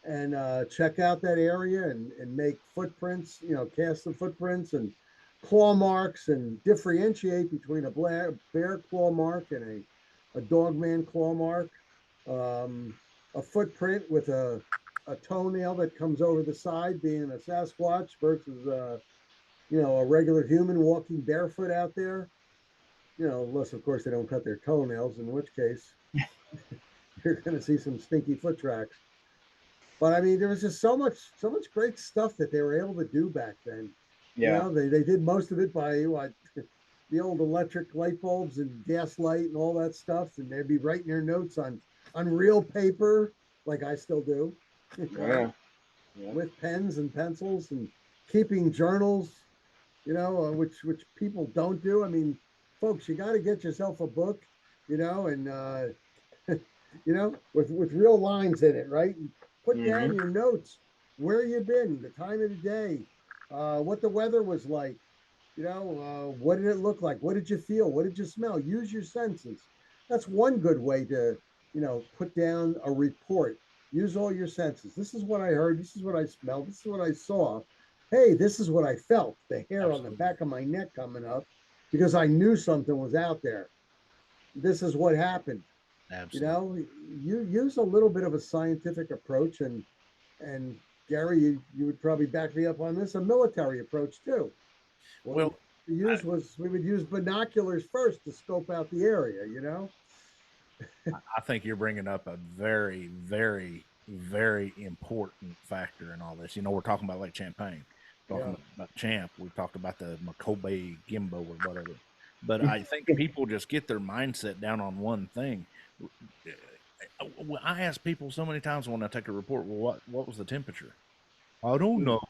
and check out that area and make footprints, cast the footprints and claw marks and differentiate between a bear claw mark and a dogman claw mark, a footprint with a toenail that comes over the side being a Sasquatch versus a regular human walking barefoot out there. Unless of course they don't cut their toenails, in which case you're going to see some stinky foot tracks. But I mean, there was just so much great stuff that they were able to do back then. Yeah. They did most of it by the old electric light bulbs and gaslight and all that stuff, and they'd be writing their notes on real paper, like I still do, Yeah. with pens and pencils, and keeping journals, which people don't do. I mean, folks, you got to get yourself a book, and with real lines in it, right? And put down your notes, where you've been, the time of the day, what the weather was like, what did it look like, what did you feel, what did you smell? Use your senses. That's one good way to put down a report. Use all your senses. This is what I heard, this is what I smelled, this is what I saw. Hey, this is what I felt, the hair on the back of my neck coming up, because I knew something was out there. This is what happened. Absolutely. You use a little bit of a scientific approach, and Gary, you would probably back me up on this, a military approach too. Well, we would use binoculars first to scope out the area. I think you're bringing up a very, very, very important factor in all this. We're talking about Lake Champlain, talking about Champ. We've talked about the Makobe Gimbo or whatever. But I think people just get their mindset down on one thing. I ask people so many times when I take a report, well, what was the temperature? I don't know.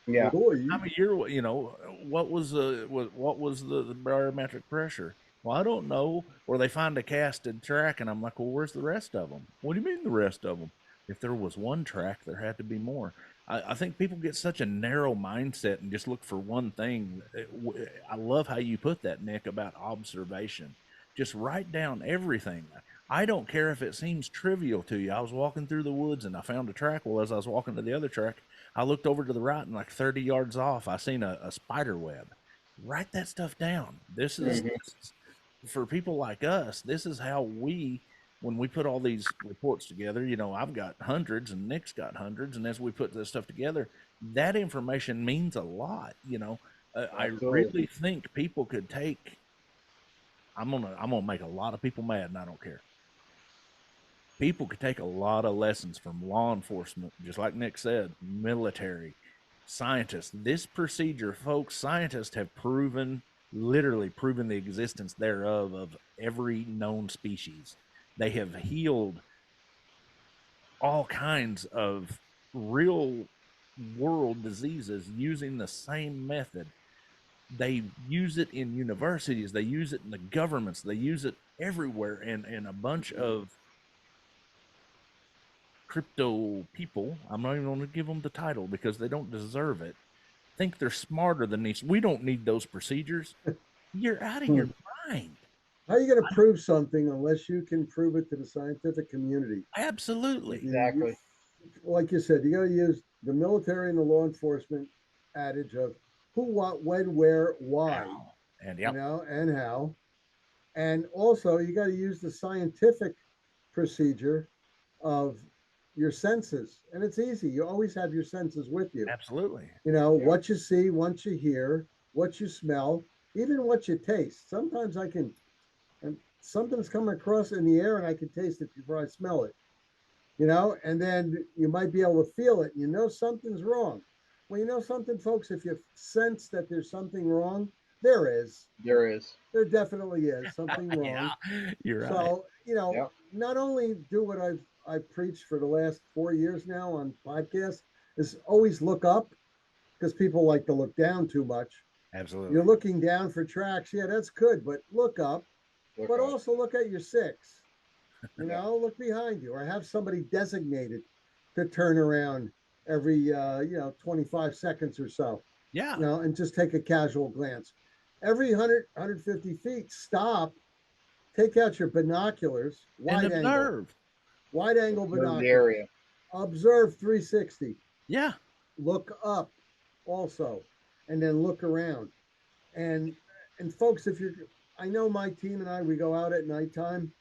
Yeah. What time of year? What was the barometric pressure? Well, I don't know. Or they find a casted track, and I'm like, well, where's the rest of them? What do you mean the rest of them? If there was one track, there had to be more. I think people get such a narrow mindset and just look for one thing. I love how you put that, Nick, about observation. Just write down everything. I don't care if it seems trivial to you. I was walking through the woods and I found a track. Well, as I was walking to the other track, I looked over to the right and like 30 yards off, I seen a spider web. Write that stuff down. This is for people like us. This is how when we put all these reports together, I've got hundreds and Nick's got hundreds. And as we put this stuff together, that information means a lot. I really think people could take, I'm gonna make a lot of people mad, and I don't care. People could take a lot of lessons from law enforcement, just like Nick said, military, scientists. This procedure, folks, scientists have literally proven the existence thereof of every known species. They have healed all kinds of real world diseases using the same method. They use it in universities, they use it in the governments, they use it everywhere, and a bunch of crypto people, I'm not even going to give them the title because they don't deserve it, think they're smarter than these. We don't need those procedures. You're out of your mind. How are you going to prove something unless you can prove it to the scientific community? Absolutely. Exactly. Like you said, you got to use the military and the law enforcement adage of who, what, when, where, why, And you know, and how. And also, you got to use the scientific procedure of your senses. And it's easy. You always have your senses with you. absolutely. You know, what you see, what you hear, what you smell, even what you taste. Sometimes I can, and something's coming across in the air and I can taste it before I smell it, you know, and then you might be able to feel it. You know, something's wrong. Well, you know something, folks, if you sense that there's something wrong, there is. There is. There definitely is something wrong. Yeah, you're right. So, you know, Yep. not only do what I've preached for the last 4 years now on podcasts is always look up, because people like to look down too much. Absolutely. You're looking down for tracks. Yeah, that's good, but look up. Look But up. also look at your six. You Yeah. know, look behind you, or have somebody designated to turn around every 25 seconds or so. Yeah. You know, and just take a casual glance. Every 150 feet, stop, take out your binoculars, And observe. wide angle Observe the binoculars, area. observe 360, Yeah. look up also, and then look around. And folks, if you're, I know my team and I, we go out at nighttime,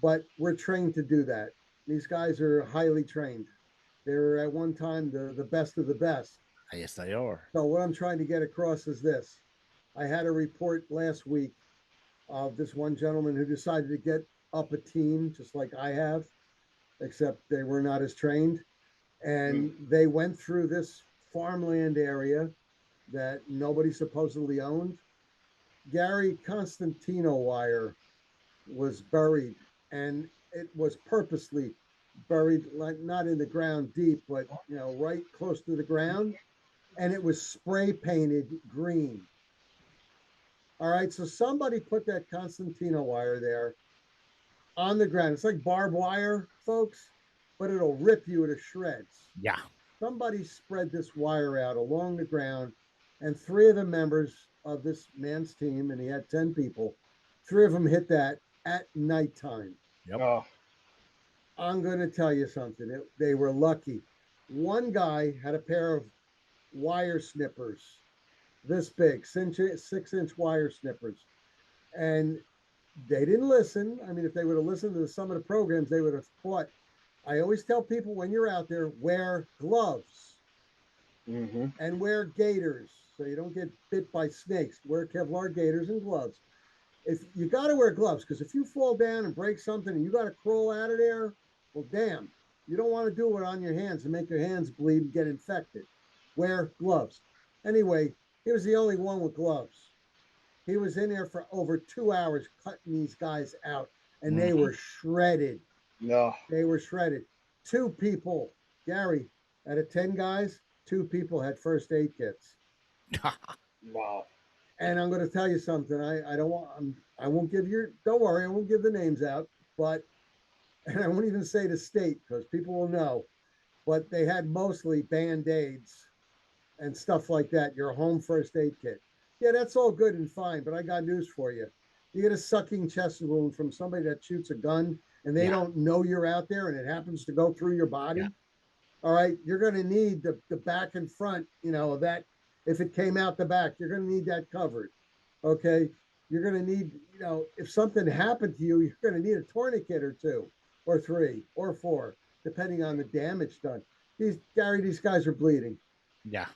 but we're trained to do that. These guys are highly trained. They're at one time the best of the best. Yes, they are. So what I'm trying to get across is this. I had a report last week of this one gentleman who decided to get up a team just like I have, except they were not as trained. And they went through this farmland area that nobody supposedly owned. Gary Constantino wire was buried, and it was purposely buried, like not in the ground deep, but right close to the ground, and it was spray painted green. All right, so somebody put that Constantino wire there on the ground. It's like barbed wire, folks, but it'll rip you to shreds. Yeah. Somebody spread this wire out along the ground, and 3 of the members of this man's team, and he had 10 people, 3 of them hit that at nighttime. Yep. Oh, I'm going to tell you something. They were lucky. One guy had a pair of wire snippers, this big, 6-inch wire snippers, and they didn't listen. I mean, if they would have listened to some of the programs, they would have caught. I always tell people when you're out there, wear gloves and wear gaiters so you don't get bit by snakes. Wear Kevlar gaiters and gloves. If you got to wear gloves, because if you fall down and break something and you got to crawl out of there, well, damn, you don't want to do it on your hands and make your hands bleed and get infected. Wear gloves. Anyway, he was the only one with gloves. He was in there for over 2 hours cutting these guys out, and they were shredded. no. They were shredded. 2 people, Gary, out of 10 guys, 2 people had first aid kits. Wow. And I'm going to tell you something. I won't give don't worry, I won't give the names out, but, and I won't even say the state because people will know, but they had mostly Band-Aids and stuff like that, your home first aid kit. Yeah, that's all good and fine, but I got news for you. You get a sucking chest wound from somebody that shoots a gun and they don't know you're out there and it happens to go through your body. Yeah. All right, you're going to need the back and front, of that. If it came out the back, you're going to need that covered. Okay, you're going to need, if something happened to you, you're going to need a tourniquet or 2 or 3 or 4, depending on the damage done. These guys are bleeding. Yeah.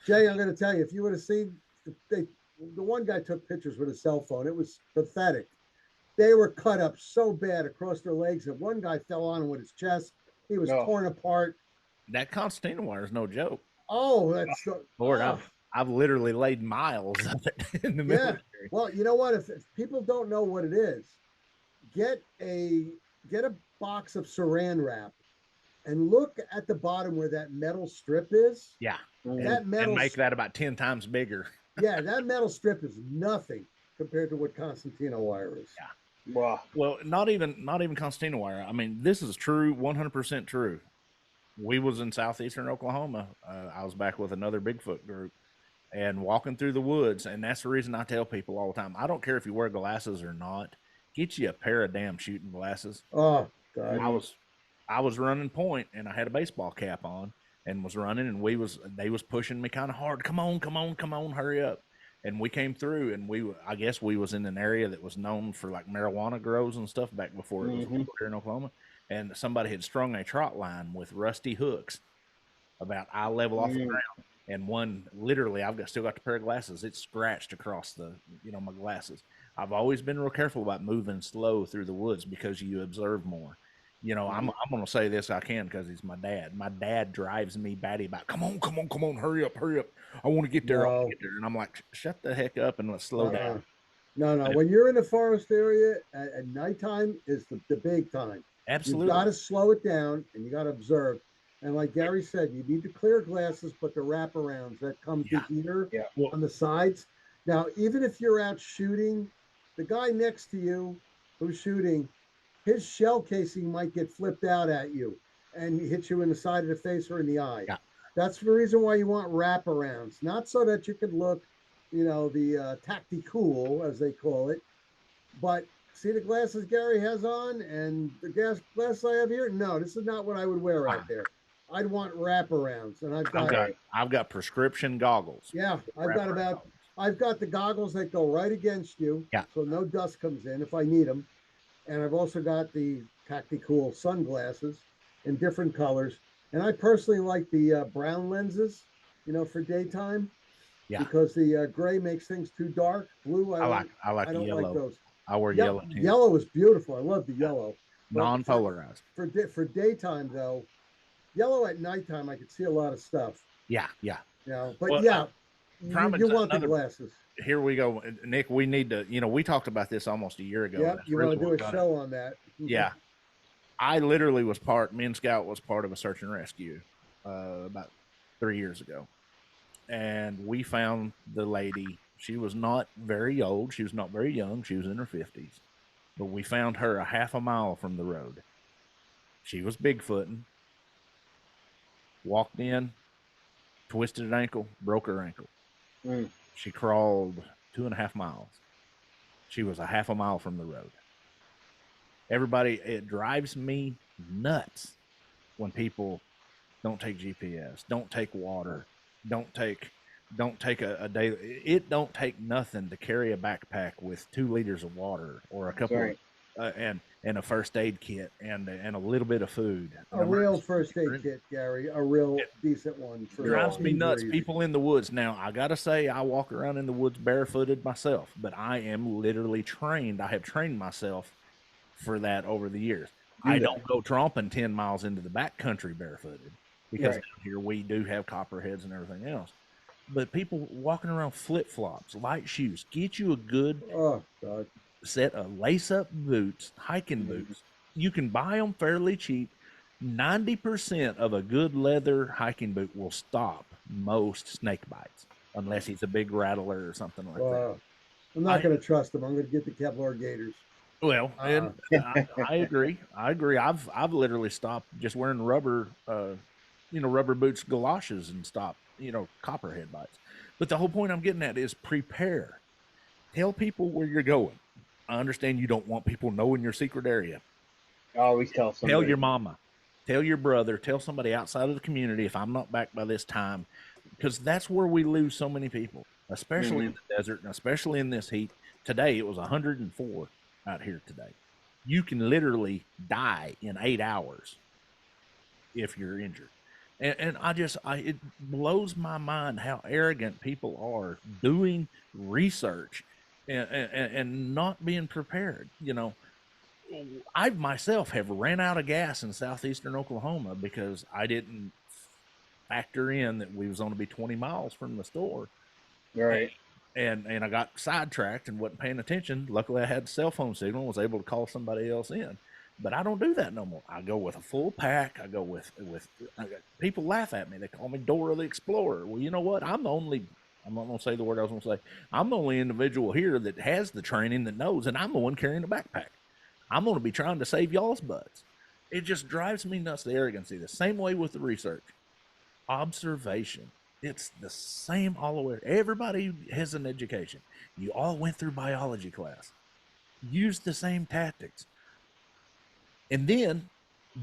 Jay, I'm going to tell you, if you would have seen, the one guy took pictures with a cell phone. It was pathetic. They were cut up so bad across their legs that one guy fell on him with his chest. He was torn apart. That Constantine wire is no joke. Oh, that's Lord, I've literally laid miles of it in the military. Well, you know what? If people don't know what it is, get a get a box of saran wrap and look at the bottom where that metal strip is. Yeah. That metal and make that about 10 times bigger. Yeah, that metal strip is nothing compared to what Constantino wire is. Yeah. Well, not even Constantino wire. I mean, this is true, 100% true. We was in southeastern Oklahoma. I was back with another Bigfoot group and walking through the woods, and that's the reason I tell people all the time, I don't care if you wear glasses or not, get you a pair of damn shooting glasses. Oh, God. I was running point, and I had a baseball cap on and was running, and they was pushing me kind of hard. Come on, hurry up. And we came through, and I guess we was in an area that was known for like marijuana grows and stuff back before it was here in Oklahoma. And somebody had strung a trot line with rusty hooks about eye level off the ground. And one, literally, still got the pair of glasses. It's scratched across my glasses. I've always been real careful about moving slow through the woods because you observe more. I'm going to say this, I can, because he's my dad. My dad drives me batty about, come on, hurry up. I want to get there. And I'm like, shut the heck up and let's slow down. No. When you're in the forest area at nighttime is the big time. Absolutely. You got to slow it down and you got to observe. And like Gary said, you need the clear glasses, but the wraparounds that come to here on the sides. Now, even if you're out shooting, the guy next to you who's shooting, his shell casing might get flipped out at you and hit you in the side of the face or in the eye. Yeah. That's the reason why you want wraparounds, not so that you could look, the tactical, as they call it. But see the glasses Gary has on and the glasses I have here? No, this is not what I would wear out there. I'd want wraparounds, and I've got prescription goggles. Yeah, I've got the goggles that go right against you, so no dust comes in if I need them, and I've also got the tactical sunglasses in different colors, and I personally like the brown lenses, for daytime, because the gray makes things too dark. Blue, I don't yellow. like those. I wear yellow too. Yellow is beautiful. I love the yellow. Non-polarized. For daytime though. Yellow at nighttime, I could see a lot of stuff. Yeah. You want the glasses. Here we go, Nick. We need to. We talked about this almost a year ago. Yeah, you want to do a show on that? Yeah, I literally was me and Scout was part of a search and rescue about 3 years ago, and we found the lady. She was not very old. She was not very young. She was in her 50s, but we found her a half a mile from the road. She was Bigfooting. Walked in, twisted an ankle, broke her ankle. She crawled 2.5 miles. She was a half a mile from the road. Everybody, it drives me nuts when people don't take GPS, don't take water, don't take a day. It don't take nothing to carry a backpack with 2 liters of water or a couple and a first aid kit and a little bit of food. A real first aid kit, Gary. A real decent one. Drives me nuts. People in the woods. Now, I got to say, I walk around in the woods barefooted myself, but I am literally trained. I have trained myself for that over the years. I don't go tromping 10 miles into the back country barefooted because down here we do have copperheads and everything else. But people walking around flip-flops, light shoes, get you a good set of lace-up boots, hiking boots. You can buy them fairly cheap. 90% of a good leather hiking boot will stop most snake bites, unless he's a big rattler or something like that. I'm not going to trust them. I'm going to get the Kevlar Gators. Well, and I agree. I've literally stopped just wearing rubber boots, galoshes, and stopped, copperhead bites. But the whole point I'm getting at is prepare. Tell people where you're going. I understand you don't want people knowing your secret area. Always tell somebody. Tell your mama. Tell your brother. Tell somebody outside of the community if I'm not back by this time. Because that's where we lose so many people, especially in the desert and especially in this heat. Today, it was 104 out here today. You can literally die in 8 hours if you're injured. And it blows my mind how arrogant people are doing research and not being prepared. I myself have ran out of gas in southeastern Oklahoma because I didn't factor in that we was going to be 20 miles from the store. Right. And I got sidetracked and wasn't paying attention. Luckily, I had a cell phone signal and was able to call somebody else in. But I don't do that no more. I go with a full pack. I go with people laugh at me. They call me Dora the Explorer. Well, you know what? I'm not going to say the word I was going to say. I'm the only individual here that has the training that knows, and I'm the one carrying the backpack. I'm going to be trying to save y'all's butts. It just drives me nuts, the arrogancy. The same way with the research. Observation. It's the same all the way. Everybody has an education. You all went through biology class. Use the same tactics. And then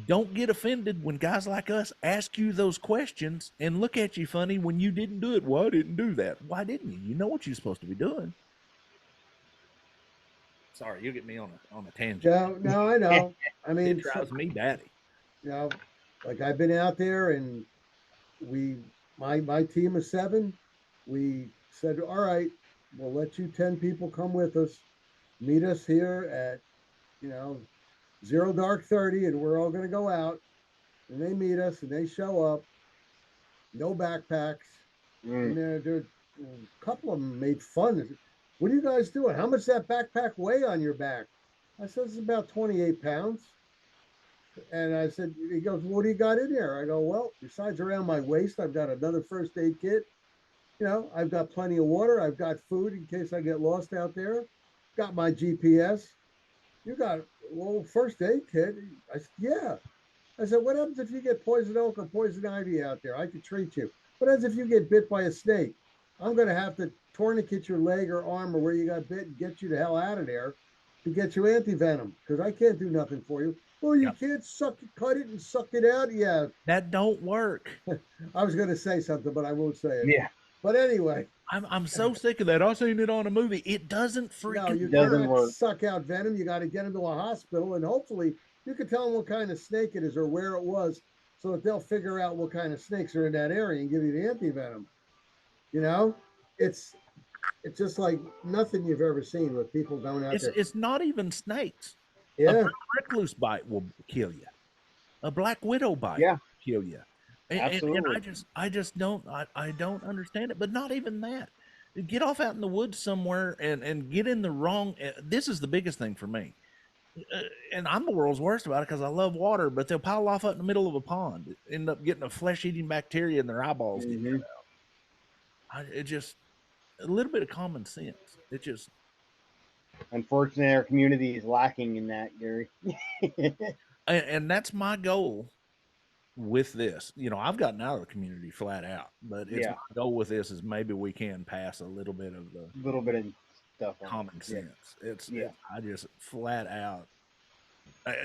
don't get offended when guys like us ask you those questions and look at you funny when you didn't do it. Well, I didn't do that. Why didn't you? You know what you're supposed to be doing. Sorry, you get me on a tangent. No, I know. I mean, it drives me batty. You know, like I've been out there, and my team of 7, we said, all right, we'll let you 10 people come with us, meet us here at 0 dark 30, and we're all going to go out. And they meet us, and they show up, no backpacks. And there a couple of them made fun. What are you guys doing? How much that backpack weigh on your back? I said, it's about 28 pounds. And I said, he goes, what do you got in there? I go, well, besides around my waist, I've got another first aid kit. I've got plenty of water. I've got food in case I get lost out there. Got my GPS. You got first aid kit? I said, yeah. I said, what happens if you get poison oak or poison ivy out there? I could treat you. What happens if you get bit by a snake? I'm going to have to tourniquet your leg or arm or where you got bit and get you the hell out of there to get you anti-venom, because I can't do nothing for you. Oh, you can't cut it and suck it out? Yeah. That don't work. I was going to say something, but I won't say it. Yeah. But anyway. I'm so sick of that. I've seen it on a movie. It doesn't freaking doesn't work. Suck out venom. You got to get them to a hospital, and hopefully you can tell them what kind of snake it is or where it was, so that they'll figure out what kind of snakes are in that area and give you the anti-venom. It's just like nothing you've ever seen with people going out there. It's not even snakes. Yeah. A recluse bite will kill you. A black widow bite will kill you. Absolutely. And I just don't understand it. But not even that. Get off out in the woods somewhere and get in the wrong. This is the biggest thing for me. And I'm the world's worst about it because I love water, but they'll pile off out in the middle of a pond, end up getting a flesh-eating bacteria in their eyeballs. It just a little bit of common sense. It just, unfortunately, our community is lacking in that, Gary. and that's my goal with this. I've gotten out of the community flat out, but my goal with this is maybe we can pass a little bit of stuff common sense. I just flat out,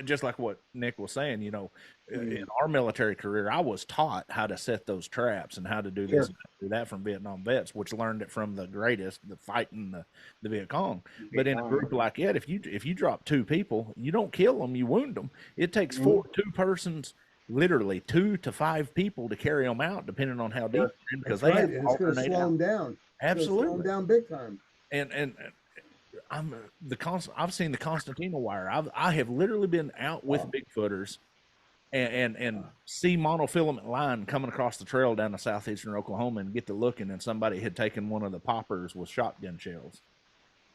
just like what Nick was saying, in our military career, I was taught how to set those traps and how to do this and do that from Vietnam vets, which learned it from the greatest, the fighting the Viet Cong. But in a group like that, if you drop 2 people, you don't kill them, you wound them. It takes 2 persons, literally 2 to 5 people to carry them out, depending on how deep they're in, because they have to it's going to slow them down. Absolutely, slow them down big time. And I've seen the Constantina wire. I have literally been out with Bigfooters and see monofilament line coming across the trail down to southeastern Oklahoma and get to looking, and somebody had taken one of the poppers with shotgun shells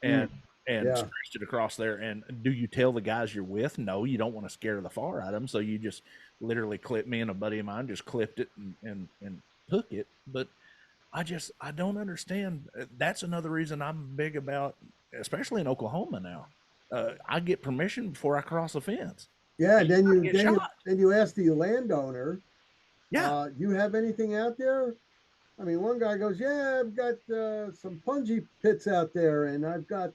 and stretched it across there. And do you tell the guys you're with? No, you don't want to scare the far out of them, so you just literally me and a buddy of mine just clipped it and took it. But I don't understand. That's another reason I'm big about, especially in Oklahoma now. I get permission before I cross a fence. Yeah, then you ask the landowner. Yeah, you have anything out there? I mean, one guy goes, "Yeah, I've got some punji pits out there, and I've got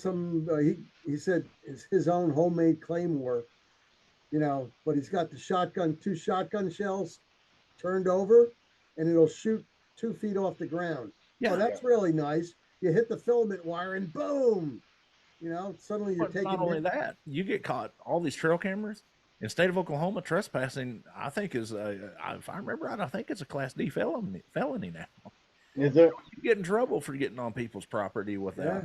some." He said it's his own homemade claymore, but he's got the 2 shotgun shells turned over, and it'll shoot 2 feet off the ground. Yeah, that's really nice. You hit the filament wire, and boom. Suddenly you're taking. Not only that, you get caught. All these trail cameras in the state of Oklahoma, trespassing, I think is if I remember right, I think it's a Class D felony now. Is it? You get in trouble for getting on people's property without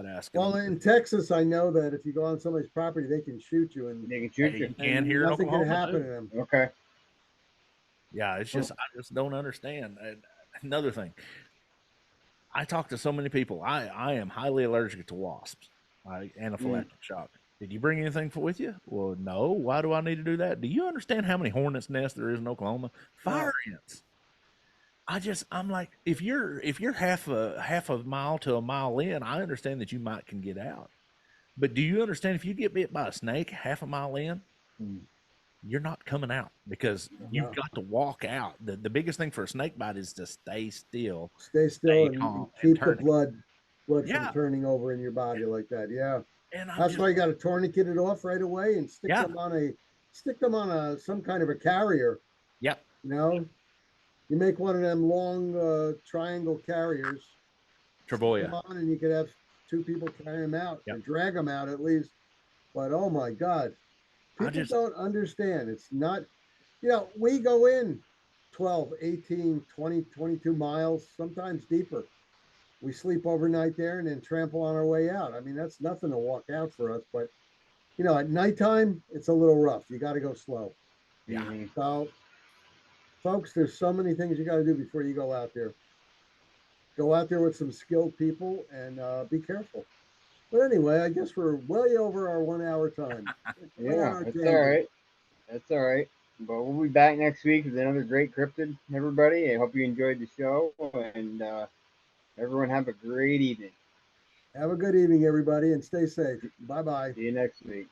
asking. Well, in Texas, I know that if you go on somebody's property, they can shoot you, and they can shoot you. You can't hear nothing Oklahoma can happen to them. Okay. Yeah, it's just I just don't understand. Another thing, I talk to so many people. I am highly allergic to wasps. Anaphylactic shock. Did you bring anything with you? Well, no. Why do I need to do that? Do you understand how many hornets nests there is in Oklahoma? Fire ants. I'm like, if you're half a mile to a mile in, I understand that you can get out. But do you understand if you get bit by a snake half a mile in, you're not coming out because you've got to walk out. The biggest thing for a snake bite is to stay still. Stay still and calm keep the turn. blood from Yeah. turning over in your body like that. Yeah. And That's why you got to tourniquet it off right away and stick Yeah. them on a some kind of a carrier. Yep. You know, you make one of them long triangle carriers, stick Travoya. them on, and you could have two people carry them out Yep. or drag them out at least. But oh my God, people don't understand. It's not, we go in 12, 18, 20, 22 miles, sometimes deeper. We sleep overnight there and then trample on our way out. I mean, that's nothing to walk out for us. But, at nighttime, it's a little rough. You got to go slow. Yeah. So, folks, there's so many things you got to do before you go out there. Go out there with some skilled people and be careful. But anyway, I guess we're way over our 1 hour time. Yeah, that's all right. That's all right. But we'll be back next week with another great cryptid, everybody. I hope you enjoyed the show, and everyone have a great evening. Have a good evening, everybody, and stay safe. Bye-bye. See you next week.